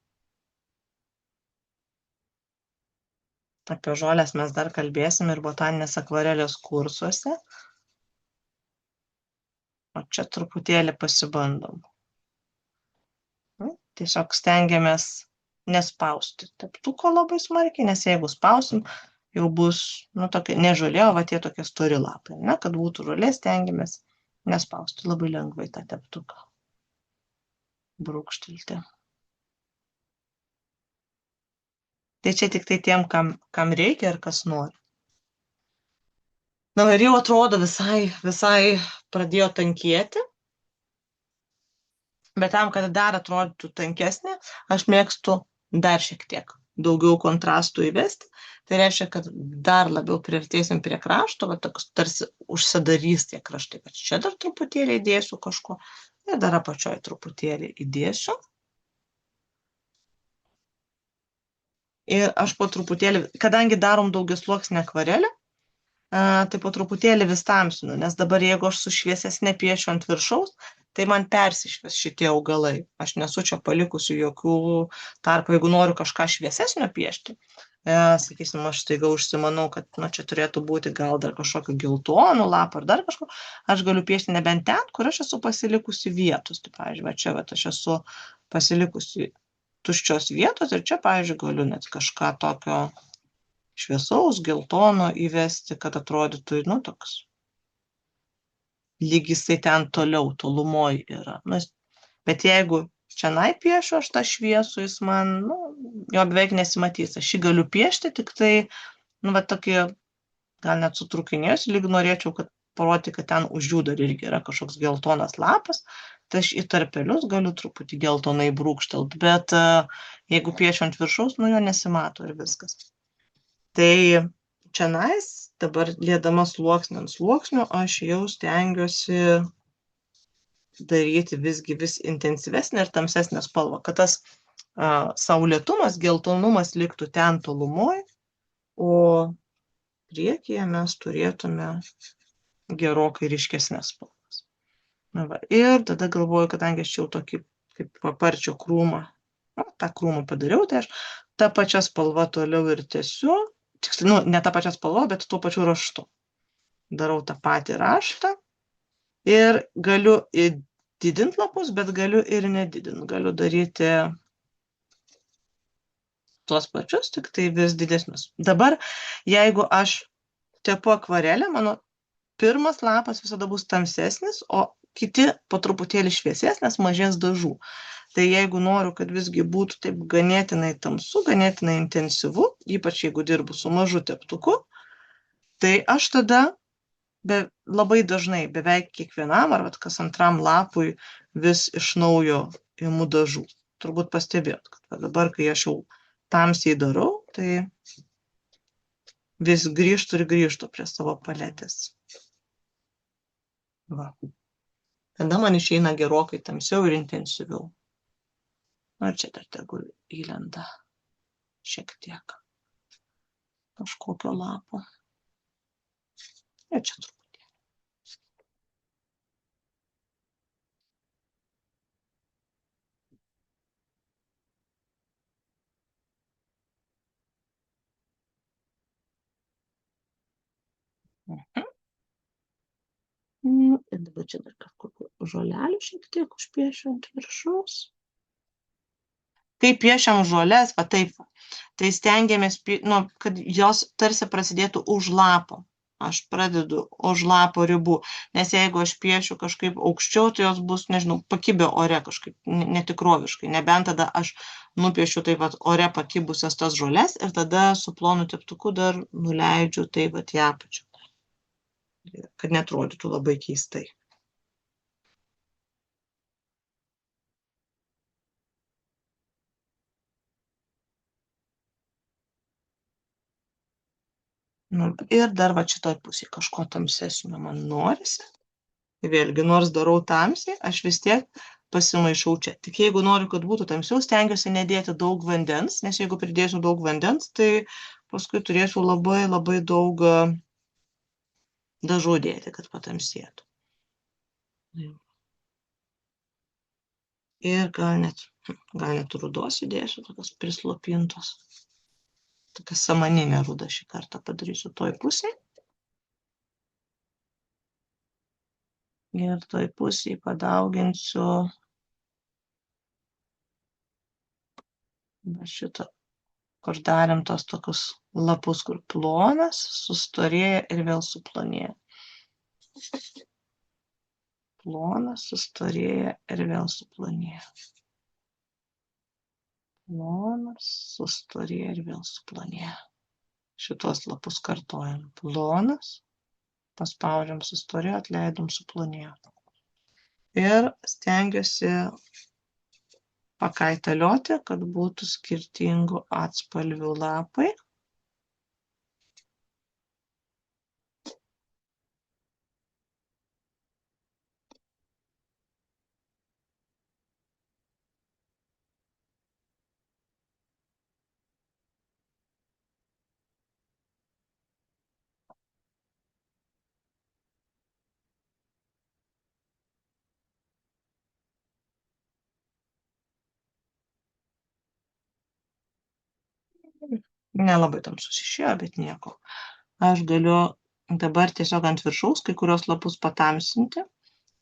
Apie žolės mes dar kalbėsim ir botaninės akvarelės kursuose. O čia truputėlį pasibandom. Tiesiog stengiamės nespausti teptuko labai smarkiai, nes jeigu spausim, jau bus, tokia ne žolė, o va tie tokie stori lapai. Kad būtų žolė, stengiamės nespausti labai lengvai tą teptuką. Brūkštelti. Tai čia tik tai tiem, kam reikia ir kas nori. Na ir jau atrodo visai pradėjo tankėti. Bet tam, kad dar atrodytų tankesnė, aš mėgstu dar šiek tiek daugiau kontrastų įvesti. Tai reiškia, kad dar labiau priartėsim prie krašto, va toks tarsi užsidarys tie kraštai. Bet čia dar truputėlį įdėsiu kažko ir dar apačioj truputėlį įdėsiu. Ir aš po truputėlį, kadangi darom daugiasluoksnę akvarelę, tai po truputėlį vis tamsinu, nes dabar jeigu aš su šviesesne piešiu ant viršaus, tai man persišvies šitie augalai. Aš nesu čia palikusiu jokių tarpų, jeigu noriu kažką šviesesnio piešti. Sakysim, aš staiga užsimanau, kad čia turėtų būti gal dar kažkokio geltonų lapų ar dar kažko. Aš galiu piešti nebent ten, kur aš esu pasilikusi vietos. Tai, pavyzdžiui, čia aš esu pasilikusi tuščios vietos ir čia, pavyzdžiui, galiu net kažką tokio šviesaus, geltono įvesti, kad atrodytų, toks lyg jisai ten toliau, tolumoj yra. Bet jeigu čianai piešiu aš tą šviesų, jis man, jo beveik nesimatys. Aš jį galiu piešti, tik tai, tokį, gal net sutrukinėsiu, lyg norėčiau, kad parodyti, kad ten už jų dar irgi yra kažkoks geltonas lapas. Tai aš į tarpelius galiu truputį geltonai brūkštelt, bet jeigu piešiu ant viršaus, jo nesimato ir viskas. Tai čianais, dabar liedama sluoksnį ant sluoksnio, aš jau stengiuosi daryti visgi vis intensyvesnę ir tamsesnę spalvą, kad tas saulėtumas, geltonumas liktų ten tolumoje, o priekyje mes turėtume gerokai ryškesnės spalvas. Na va, ir tada galvoju, kadangi aš jau tokį kaip paparčio krūmą, tą krūmą padariau, tai aš tą pačią spalvą toliau ir tęsiu, tiksliau, ne tą pačią spalvą, bet tuo pačiu raštu. Darau tą patį raštą ir galiu didinti lapus, bet galiu ir nedidinti. Galiu daryti tuos pačius, tik tai vis didesnius. Dabar, jeigu aš tepu akvarelę, mano pirmas lapas visada bus tamsesnis, o kiti po truputėlį šviesesnės, mažės dažų. Tai jeigu noriu, kad visgi būtų taip ganėtinai tamsu, ganėtinai intensyvu, ypač jeigu dirbu su mažu teptuku, tai aš tada labai dažnai, beveik kiekvienam ar kas antram lapui vis iš naujo imu dažų. Turbūt pastebėjot, kad dabar, kai aš jau tamsiai darau, tai vis grįžtu ir grįžtu prie savo paletės. Va. Tada man išeina gerokai tamsiau ir intensyviau. Na, čia dar tegul įlenda šiek tiek kažkokio lapo. Ir čia truputį. Ir dabar čia dar kažkokiu žoleliu šiek tiek užpiešiu ant viršaus. Kai piešiam žolės, va taip, tai stengiamės, kad jos tarsi prasidėtų už lapo. Aš pradedu už lapo ribų, nes jeigu aš piešiu kažkaip aukščiau, tai jos bus, nežinau, pakibę ore kažkaip netikroviškai. Nebent tada aš nupiešiu taip pat ore pakibusias tas žolės ir tada su plonu teptuku dar nuleidžiu taip pat į apačią, kad netrodytų labai keistai. Ir dar va šitoj pusėje kažko tamsesnio man norisi. Vėlgi, nors darau tamsiai, aš vis tiek pasimaišau čia. Tik jeigu noriu, kad būtų tamsiau, stengiuosi nedėti daug vandens, nes jeigu pridėsiu daug vandens, tai paskui turėsiu labai labai daug dažų dėti, kad patamsėtų. Ir gal net rudos įdėsiu, tokios prislopintos. Tokia samaninė ruda šį kartą padarysiu toj pusėje. Ir toj pusėje padauginsiu šitą, kur darėm tos tokius lapus, kur plonas, sustorėja ir vėl suplonėja. Plonas, sustorėja ir vėl suplonėja. Plonas, sustorėja ir vėl suplonėja. Šitos lapus kartojam. Plonas, paspaudžiam, sustorėjo, atleidom, suplonėjo. Ir stengiuosi pakaitalioti, kad būtų skirtingų atspalvių lapai. Nelabai tamsus išėjo, bet nieko. Aš galiu dabar tiesiog ant viršaus kai kurios lapus patamsinti,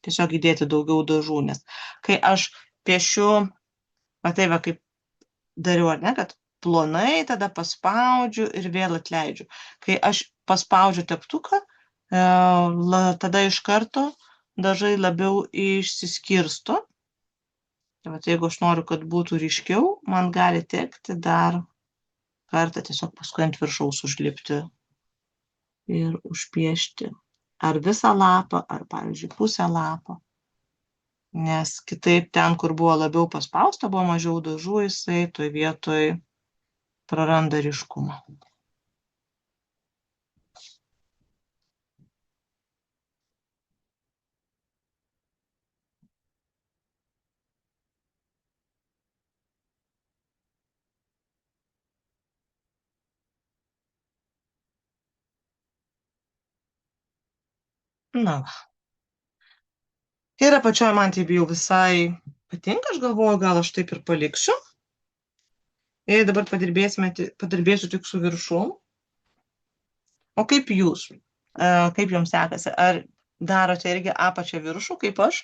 tiesiog įdėti daugiau dažų, nes kai aš piešiu, tai va kaip dariau, ar ne, kad plonai tada paspaudžiu ir vėl atleidžiu. Kai aš paspaudžiu teptuką, tada iš karto dažai labiau išsiskirsto. Tai va, jeigu aš noriu, kad būtų ryškiau, man gali tekti dar kartą tiesiog paskui ant viršaus užlipti ir užpiešti ar visą lapą, ar, pavyzdžiui, pusę lapo. Nes kitaip ten, kur buvo labiau paspausta, buvo mažiau dažų, jisai toj vietoj praranda ryškumą. Na, va. Ir apačioje man taip jau visai patinka, aš galvoju, gal aš taip ir paliksiu. Ir dabar padirbėsiu tik su viršum. O kaip jūs? Kaip jums sekasi? Ar darote irgi apačią viršų, kaip aš?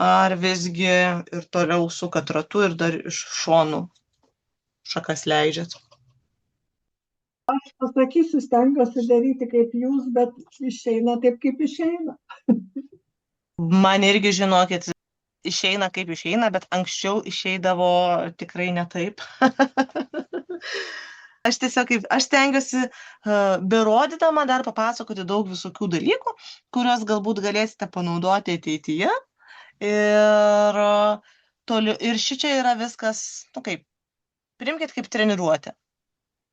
Ar visgi ir toliau sukat ratu ir dar iš šonų šakas leidžiat? Pasakysiu, stengiuosi daryti kaip jūs, bet išeina taip, kaip išeina. Man irgi, žinokit, išeina kaip išeina, bet anksčiau išeidavo tikrai ne taip. Aš tiesiog aš stengiuosi berodydama dar papasakoti daug visokių dalykų, kuriuos galbūt galėsite panaudoti ateityje. Ir šičia yra viskas, kaip, priimkit kaip treniruotę.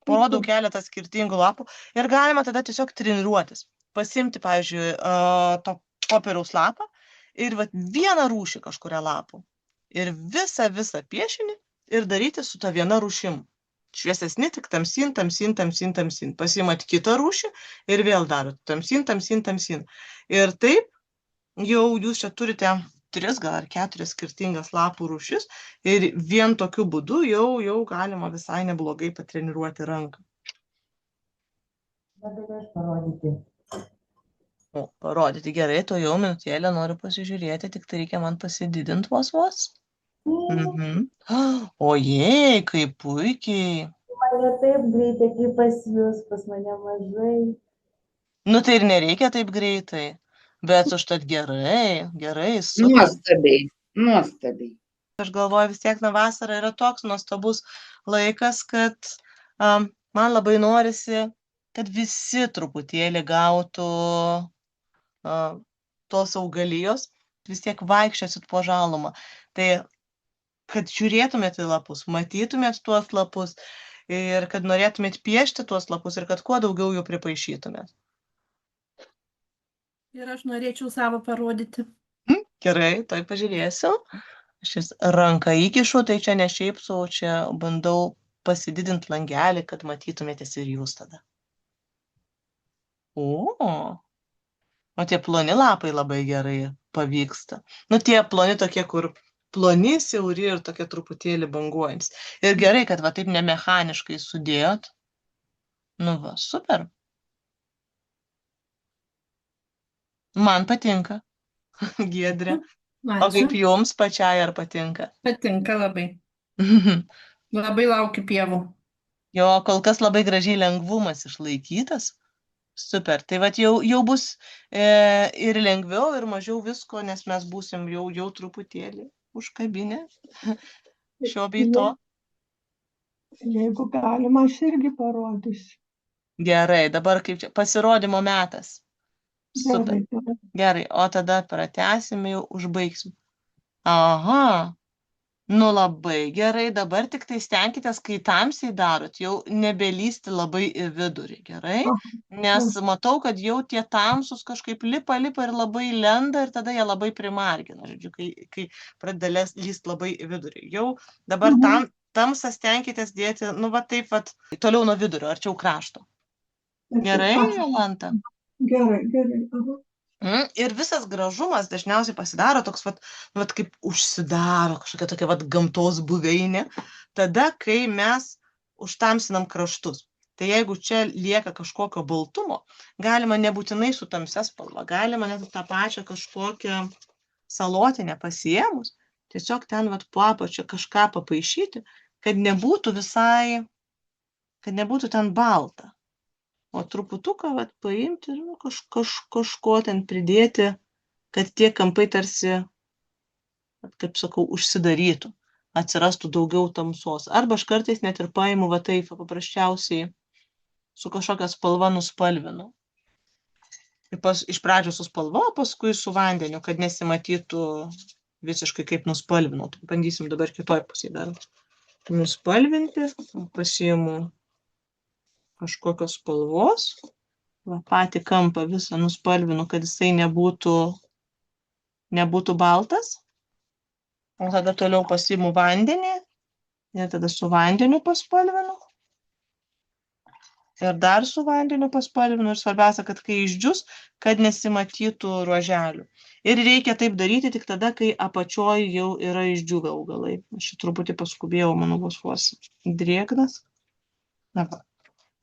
Parodau keletą skirtingų lapų ir galima tada tiesiog treniruotis. Pasimti, pavyzdžiui, to popieriaus lapą ir vieną rūšį kažkuria lapų. Ir visą piešinį ir daryti su ta viena rūšim. Šviesesni, tik tamsin. Pasiimat kitą rūšį ir vėl darot tamsin. Ir taip jau jūs čia turite 3 gal ar 4 skirtingas lapų rūšis ir vien tokiu būdu jau galima visai neblogai patreniruoti ranką. Galiu aš parodyti. Parodyti gerai, to jau minutėlę noriu pasižiūrėti, tik tai reikia man pasididinti vos. Ojei, kaip puikiai. Mane taip greitai, kaip pas jūs, pas mane mažai. Nu tai ir nereikia taip greitai. Bet užtat gerai, super. Nuostabiai. Aš galvoju, vis tiek vasara yra toks nuostabus laikas, kad man labai norisi, kad visi truputėlį gautų tos augalijos, vis tiek vaikščiosit po žalumą. Tai, kad žiūrėtumėt į lapus, matytumėt tuos lapus ir kad norėtumėt piešti tuos lapus ir kad kuo daugiau jų pripaišytumėt. Ir aš norėčiau savo parodyti. Gerai, toj pažiūrėsiu. Aš ranką įkišu, tai čia ne šiaip sau, čia bandau pasididinti langelį, kad matytumėtės ir jūs tada. O tie ploni lapai labai gerai pavyksta. Nu, tie ploni tokie, kur ploni, siauri ir tokie truputėlį banguojantis. Ir gerai, kad taip nemechaniškai sudėjot. Nu va, super. Man patinka, Giedrė. O kaip jums pačiai ar patinka? Patinka labai. Labai laukiu pievų. Jo, kol kas labai gražiai lengvumas išlaikytas. Super. Tai jau bus ir lengviau, ir mažiau visko, nes mes būsim jau truputėlį užkabinę šio bei to. Jeigu galima, aš irgi parodysiu. Gerai, dabar kaip čia pasirodymo metas. Super. Gerai, o tada pratęsim, jau užbaigsim. Aha, nu labai gerai, dabar tik tai stenkitės, kai tamsiai darot, jau nebelysti labai į vidurį, gerai? Nes matau, kad jau tie tamsus kažkaip lipa ir labai lenda ir tada jie labai primargina, žodžiu, kai pradeda lyst labai į vidurį. Jau dabar tamsą stenkitės dėti, taip toliau nuo vidurio, arčiau krašto. Gerai, Jolanta? Gerai. Ir visas gražumas dažniausiai pasidaro toks, kaip užsidaro kažkokia tokia gamtos buveinė, tada, kai mes užtamsinam kraštus. Tai jeigu čia lieka kažkokio baltumo, galima nebūtinai su tamsia spalva, galima net tą pačią kažkokią salotinę pasiėmus, tiesiog ten po apačią kažką papaišyti, kad nebūtų ten balta. O truputuką paimti ir kažko ten pridėti, kad tie kampai tarsi, kaip sakau, užsidarytų, atsirastų daugiau tamsos. Arba aš kartais net ir paimu paprasčiausiai su kažkokia spalva nuspalvinu. Iš pradžių su spalva, paskui su vandeniu, kad nesimatytų visiškai kaip nuspalvinau. Tai bandysim dabar kitoj pusėje dar nuspalvinti. Pasiimu kažkokios spalvos, patį kampą visą nuspalvinu, kad jisai nebūtų baltas. O tada toliau pasiimu vandenį ir tada su vandeniu paspalvinu. Ir dar su vandeniu paspalvinu ir svarbiausia, kad kai išdžius, kad nesimatytų ruoželių. Ir reikia taip daryti tik tada, kai apačioj jau yra išdžiūvę augalai. Aš čia truputį paskubėjau, mano vos drėgnas. Na, va.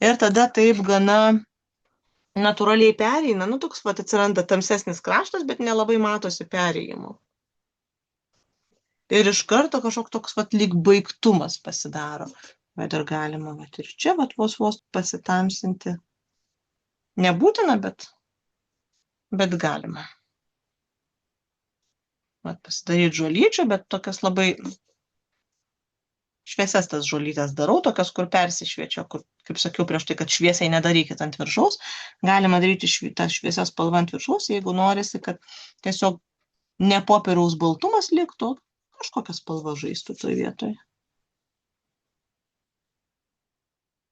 Ir tada taip gana natūraliai pereina, nu toks vat atsiranda tamsesnis kraštas, bet nelabai matosi perėjimo. Ir iš karto kažkoks toks vat lyg baigtumas pasidaro. Bet ir galima vat ir čia vat vos pasitamsinti. Nebūtina, bet galima. Vat pasidaryti žolyčių, bet tokias labai šviesias tas žolytės darau, tokias, kur persišviečia, kur, kaip sakiau prieš tai, kad šviesiai nedarykit ant viršaus. Galima daryti tą šviesią spalvą ant viršaus, jeigu norisi, kad tiesiog ne popieriaus baltumas liktų, kažkokią spalvą žaistų toje vietoje.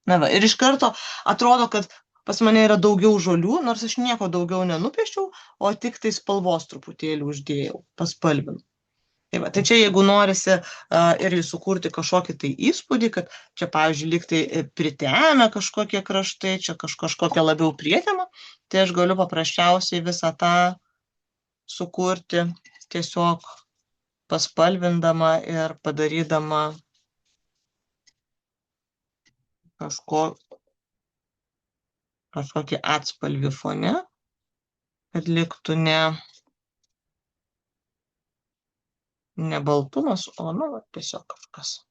Na va, ir iš karto atrodo, kad pas mane yra daugiau žolių, nors aš nieko daugiau nenupiešiau, o tik tai spalvos truputėlį uždėjau, paspalvinau. Tai čia jeigu norisi irgi sukurti kažkokį tai įspūdį, kad čia, pavyzdžiui, lyg tai pritemę kažkokie kraštai, čia kažkokia labiau prietema, tai aš galiu paprasčiausiai visą tą sukurti tiesiog paspalvindama ir padarydama kažkokį atspalvį fone, kad liktų ne baltumas, o tiesiog kažkas.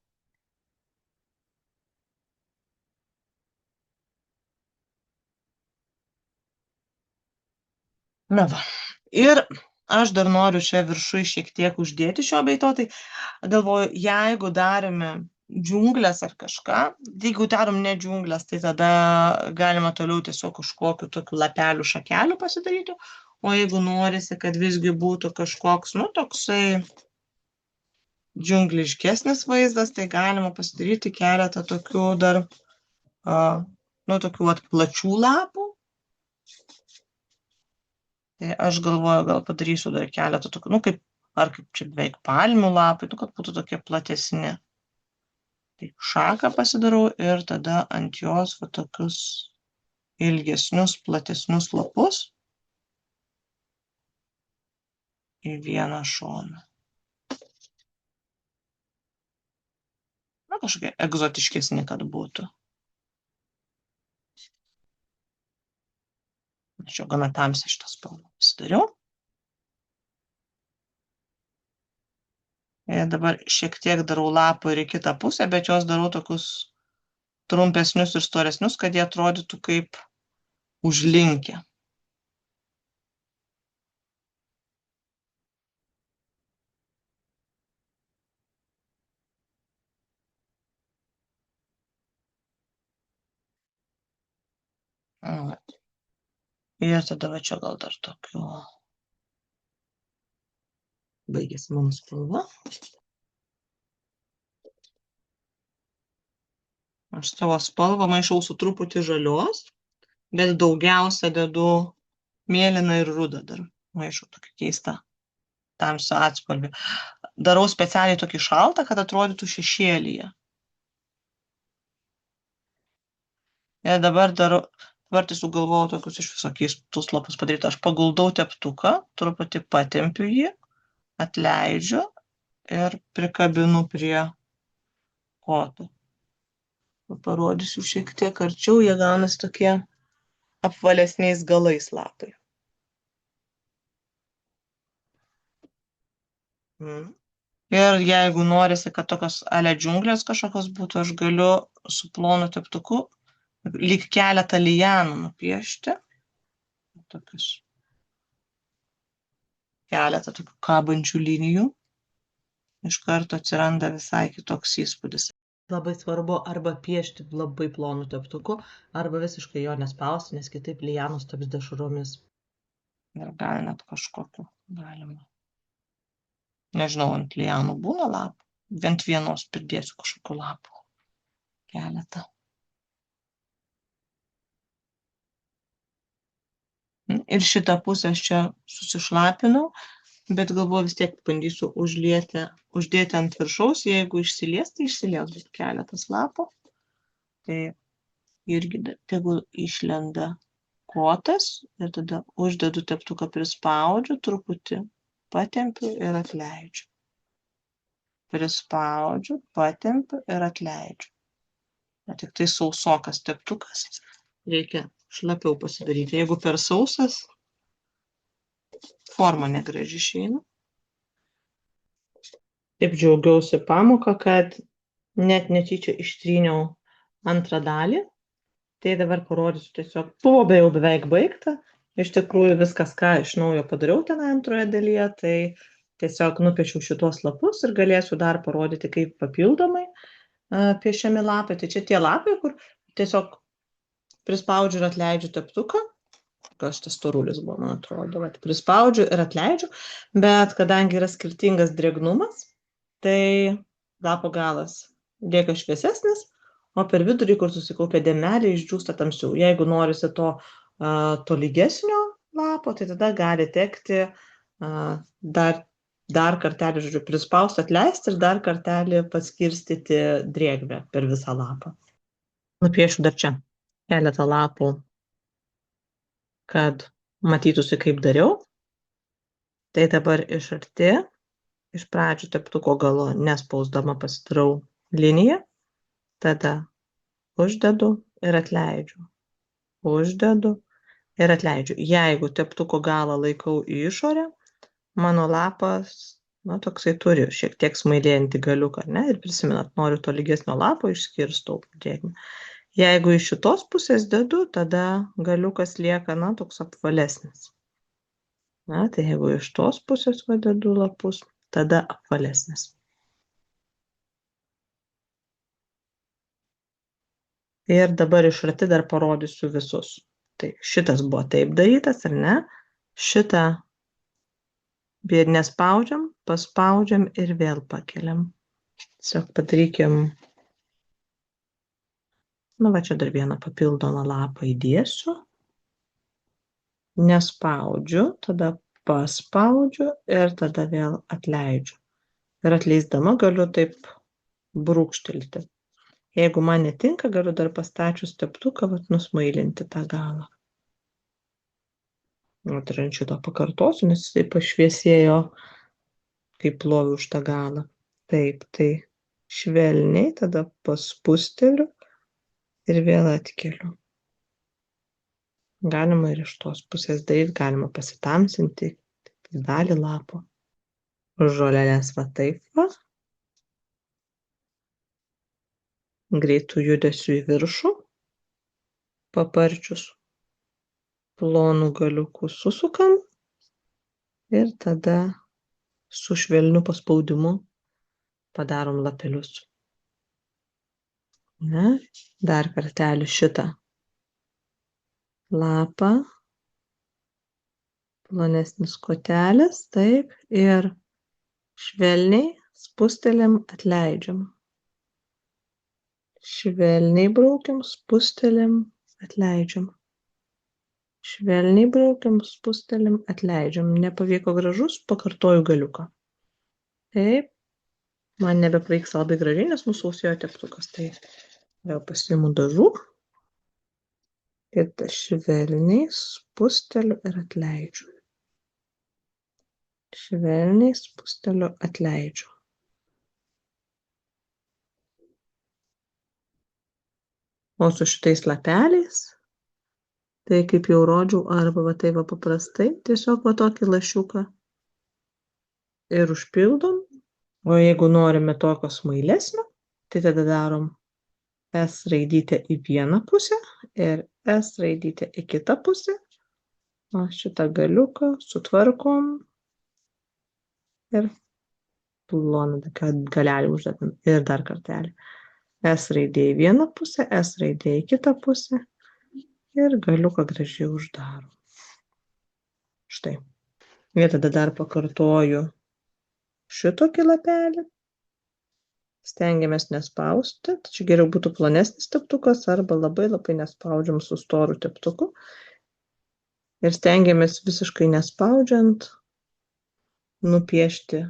Na va. Ir aš dar noriu čia viršui šiek tiek uždėti šio bei to, tai galvoju, jeigu darėme džiunglės ar kažką, jeigu darom ne džiunglės, tai tada galima toliau tiesiog kažkokiu tokiu lapelių šakelių pasidaryti, o jeigu norisi, kad visgi būtų kažkoks, toksai džiungliškesnis vaizdas, tai galima pasidaryti keletą tokių dar, tokių plačių lapų. Tai aš galvoju, gal padarysiu dar keletą tokių, kaip čia beveik palmių lapai, kad būtų tokie platesni. Tai šaką pasidarau ir tada ant jos tokius ilgesnius, platesnius lapus į vieną šoną. Kažkokie egzotiškesni, kad būtų. Aš jau gana tamsiai šitą spalvą pasidariau. Ir dabar šiek tiek darau lapų ir į kitą pusę, bet juos darau tokius trumpesnius ir storesnius, kad jie atrodytų kaip užlinkę. Ir tada va čia gal dar tokiu. Baigėsi mano spalva. Aš savo spalvą maišau su truputį žalios, bet daugiausia dedu mėlyną ir rudą dar. Maišau tokį keistą tamsų atspalvį. Darau specialiai tokį šaltą, kad atrodytų šešėlyje. Ir dabar tiesiog galvojau tokius iš visokiais puslapius padaryti. Aš paguldau teptuką, truputį patempiu jį, atleidžiu ir prikabinu prie koto. Parodysiu šiek tiek arčiau, jie gaunasi tokie apvalesniais galais lapai. Ir jeigu norisi, kad tokios ale džiunglės kažkokios būtų, aš galiu su plonu teptuku lyg keletą lijanų nupiešti. Tokius. Keletą tokių kabančių linijų. Iš karto atsiranda visai kitoks įspūdis. Labai svarbu arba piešti labai plonų teptuku, arba visiškai jo nespausti, nes kitaip lijanos taps dešromis. Ir gal net kažkokiu galima. Nežinau, ant lijanų būna lapų. Bent vienos pridėsiu kažkokiu lapų. Keletą. Ir šitą pusę aš čia susišlapinau, bet galvoju vis tiek bandysiu uždėti ant viršaus, jeigu išsilies, tai išsilies, bet keletas lapų. Tai irgi tegul išlenda kotas ir tada uždedu teptuką, prispaudžiu truputį, patempiu ir atleidžiu. Prispaudžiu, patempiu ir atleidžiu. Tik tai sausokas teptukas, reikia šlapiau pasidaryti. Jeigu per sausas, forma negraži išeina. Taip džiaugiausi pamoką, kad net netyčia ištryniau antrą dalį. Tai dabar parodysiu tiesiog, buvo jau beveik baigta. Iš tikrųjų viskas, ką iš naujo padariau ten antroje dalyje, tai tiesiog nupiešiau šitos lapus ir galėsiu dar parodyti, kaip papildomai piešiami lapai. Tai čia tie lapai, kur tiesiog prispaudžiu ir atleidžiu teptuką. Kas tas storulis buvo, man atrodo. Vat, prispaudžiu ir atleidžiu, bet kadangi yra skirtingas drėgnumas, tai lapo galas lieka šviesesnis, o per vidurį, kur susikaupia dėmelė, išdžiūsta tamsiau. Jeigu norisi to tolygesnio lapo, tai tada gali tekti dar kartelį, žodžiu, prispausti, atleisti ir dar kartelį paskirstyti drėgmę per visą lapą. Nupiešiu dar čia keletą lapų, kad matytųsi, kaip dariau. Tai dabar iš arti, iš pradžių teptuko galo nespausdama pasidarau liniją, tada uždedu ir atleidžiu. Uždedu ir atleidžiu. Jeigu teptuko galą laikau į išorę, mano lapas, toksai turi šiek tiek smailėjantį galiuką, ne? Ir prisimenat, noriu to lygesnio lapo, išskirstau drėgmę. Jeigu iš šitos pusės dedu, tada galiukas lieka, toks apvalesnis. Tai jeigu iš tos pusės dedu lapus, tada apvalesnis. Ir dabar iš arti dar parodysiu visus. Tai šitas buvo taip darytas, ar ne? Šitą nespaudžiam, paspaudžiam ir vėl pakeliam. Tiesiog padarykim. Va čia dar vieną papildomą lapą įdėsiu. Nespaudžiu, tada paspaudžiu ir tada vėl atleidžiu. Ir atleisdama galiu taip brūkštelti. Jeigu man netinka, galiu dar pastačius teptuką, nusmailinti tą galą. Ir ant šito pakartosiu, nes jisai pašviesėjo, kaip ploviu už tą galą. Taip, tai švelniai tada paspusteliu ir vėl atkeliu. Galima ir iš tos pusės daryti, galima pasitamsinti dalį lapo. Žolelės va taip va. Greitų judesių į viršų, paparčius plonų galiukų susukam ir tada su švelniu paspaudimu padarom lapelius. Dar kartelį šitą lapą, plonesnis kotelis, taip, ir švelniai spustelėm, atleidžiam. Švelniai braukiam, spustelėm, atleidžiam. Švelniai braukiam, spustelėm, atleidžiam. Nepavyko gražus, pakartoju galiuką. Taip, man nebepavyks labai gražiai, nes nusausėjo teptukas. Tai vėl pasiimu dažų. Ir švelniai spusteliu ir atleidžiu. Švelniai spusteliu, atleidžiu. O su šitais lapeliais, tai kaip jau rodžiau, arba va taip va paprastai, tiesiog va tokį lašiuką ir užpildom. O jeigu norime tokio smailesnio, tai tada darom S raidytę į vieną pusę ir S raidytę į kitą pusę. O šitą galiuką sutvarkom ir ploną galelį uždedam ir dar kartelį. S raidė į vieną pusę, S raidė į kitą pusę ir galiuką gražiai uždarom. Štai. Ir tada dar pakartoju šitokį lapelį. Stengiamės nespausti. Čia geriau būtų plonesnis teptukas arba labai nespaudžiam su storu teptuku. Ir stengiamės visiškai nespaudžiant nupiešti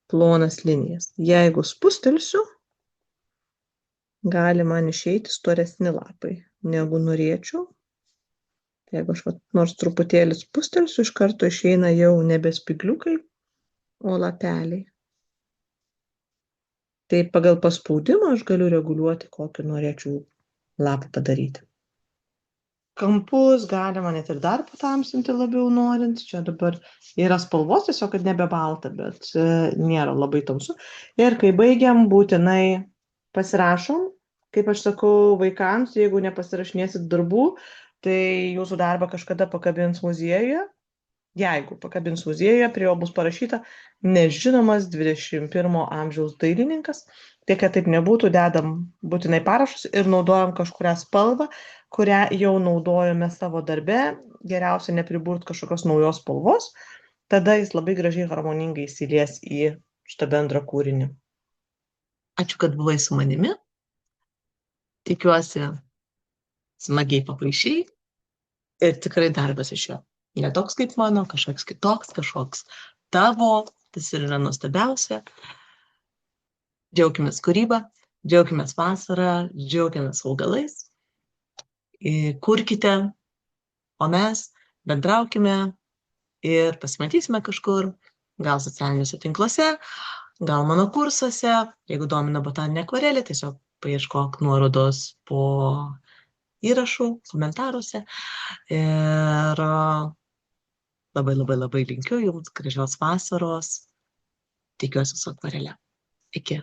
plonas linijas. Jeigu spustelsiu, gali man išeiti storesni lapai. negu norėčiau. Tai jeigu aš nors truputėlį spustelsiu, iš karto išeina jau nebe spigliukai, o lapeliai. Tai pagal paspaudimą aš galiu reguliuoti, kokį norėčiau lapą padaryti. Kampus galima net ir dar patamsinti labiau norint. Čia dabar yra spalvos, tiesiog kad nebe balta, bet nėra labai tamsu. Ir kai baigiam, būtinai pasirašom. Kaip aš sakau vaikams, jeigu nepasirašinėsit darbų, tai jūsų darbą kažkada pakabins muziejuje. Jeigu pakabins muziejuje, prie jo bus parašyta nežinomas 21 amžiaus dailininkas. Tai, kad taip nebūtų, dedam būtinai parašus ir naudojam kažkurią spalvą, kurią jau naudojame savo darbe. Geriausia nepriburt kažkokios naujos spalvos. Tada jis labai gražiai harmoningai įsilies į šitą bendrą kūrinį. Ačiū, kad buvai su manimi. Tikiuosi, smagiai papaišei. Ir tikrai darbas iš jo. Ne toks kaip mano, kažkoks kitoks, kažkoks tavo. Tas ir yra nuostabiausia. Džiaukimės kūrybą, džiaukimės vasarą, džiaukimės augalais. Kurkite, o mes bendraukime ir pasimatysime kažkur, gal socialiniuose tinkluose, gal mano kursuose. Jeigu domina botaninė akvarelė, tiesiog paieškok nuorodos po įrašų, komentaruose. Ir labai linkiu jums gražios vasaros. Tikiuosi su akvarele. Iki.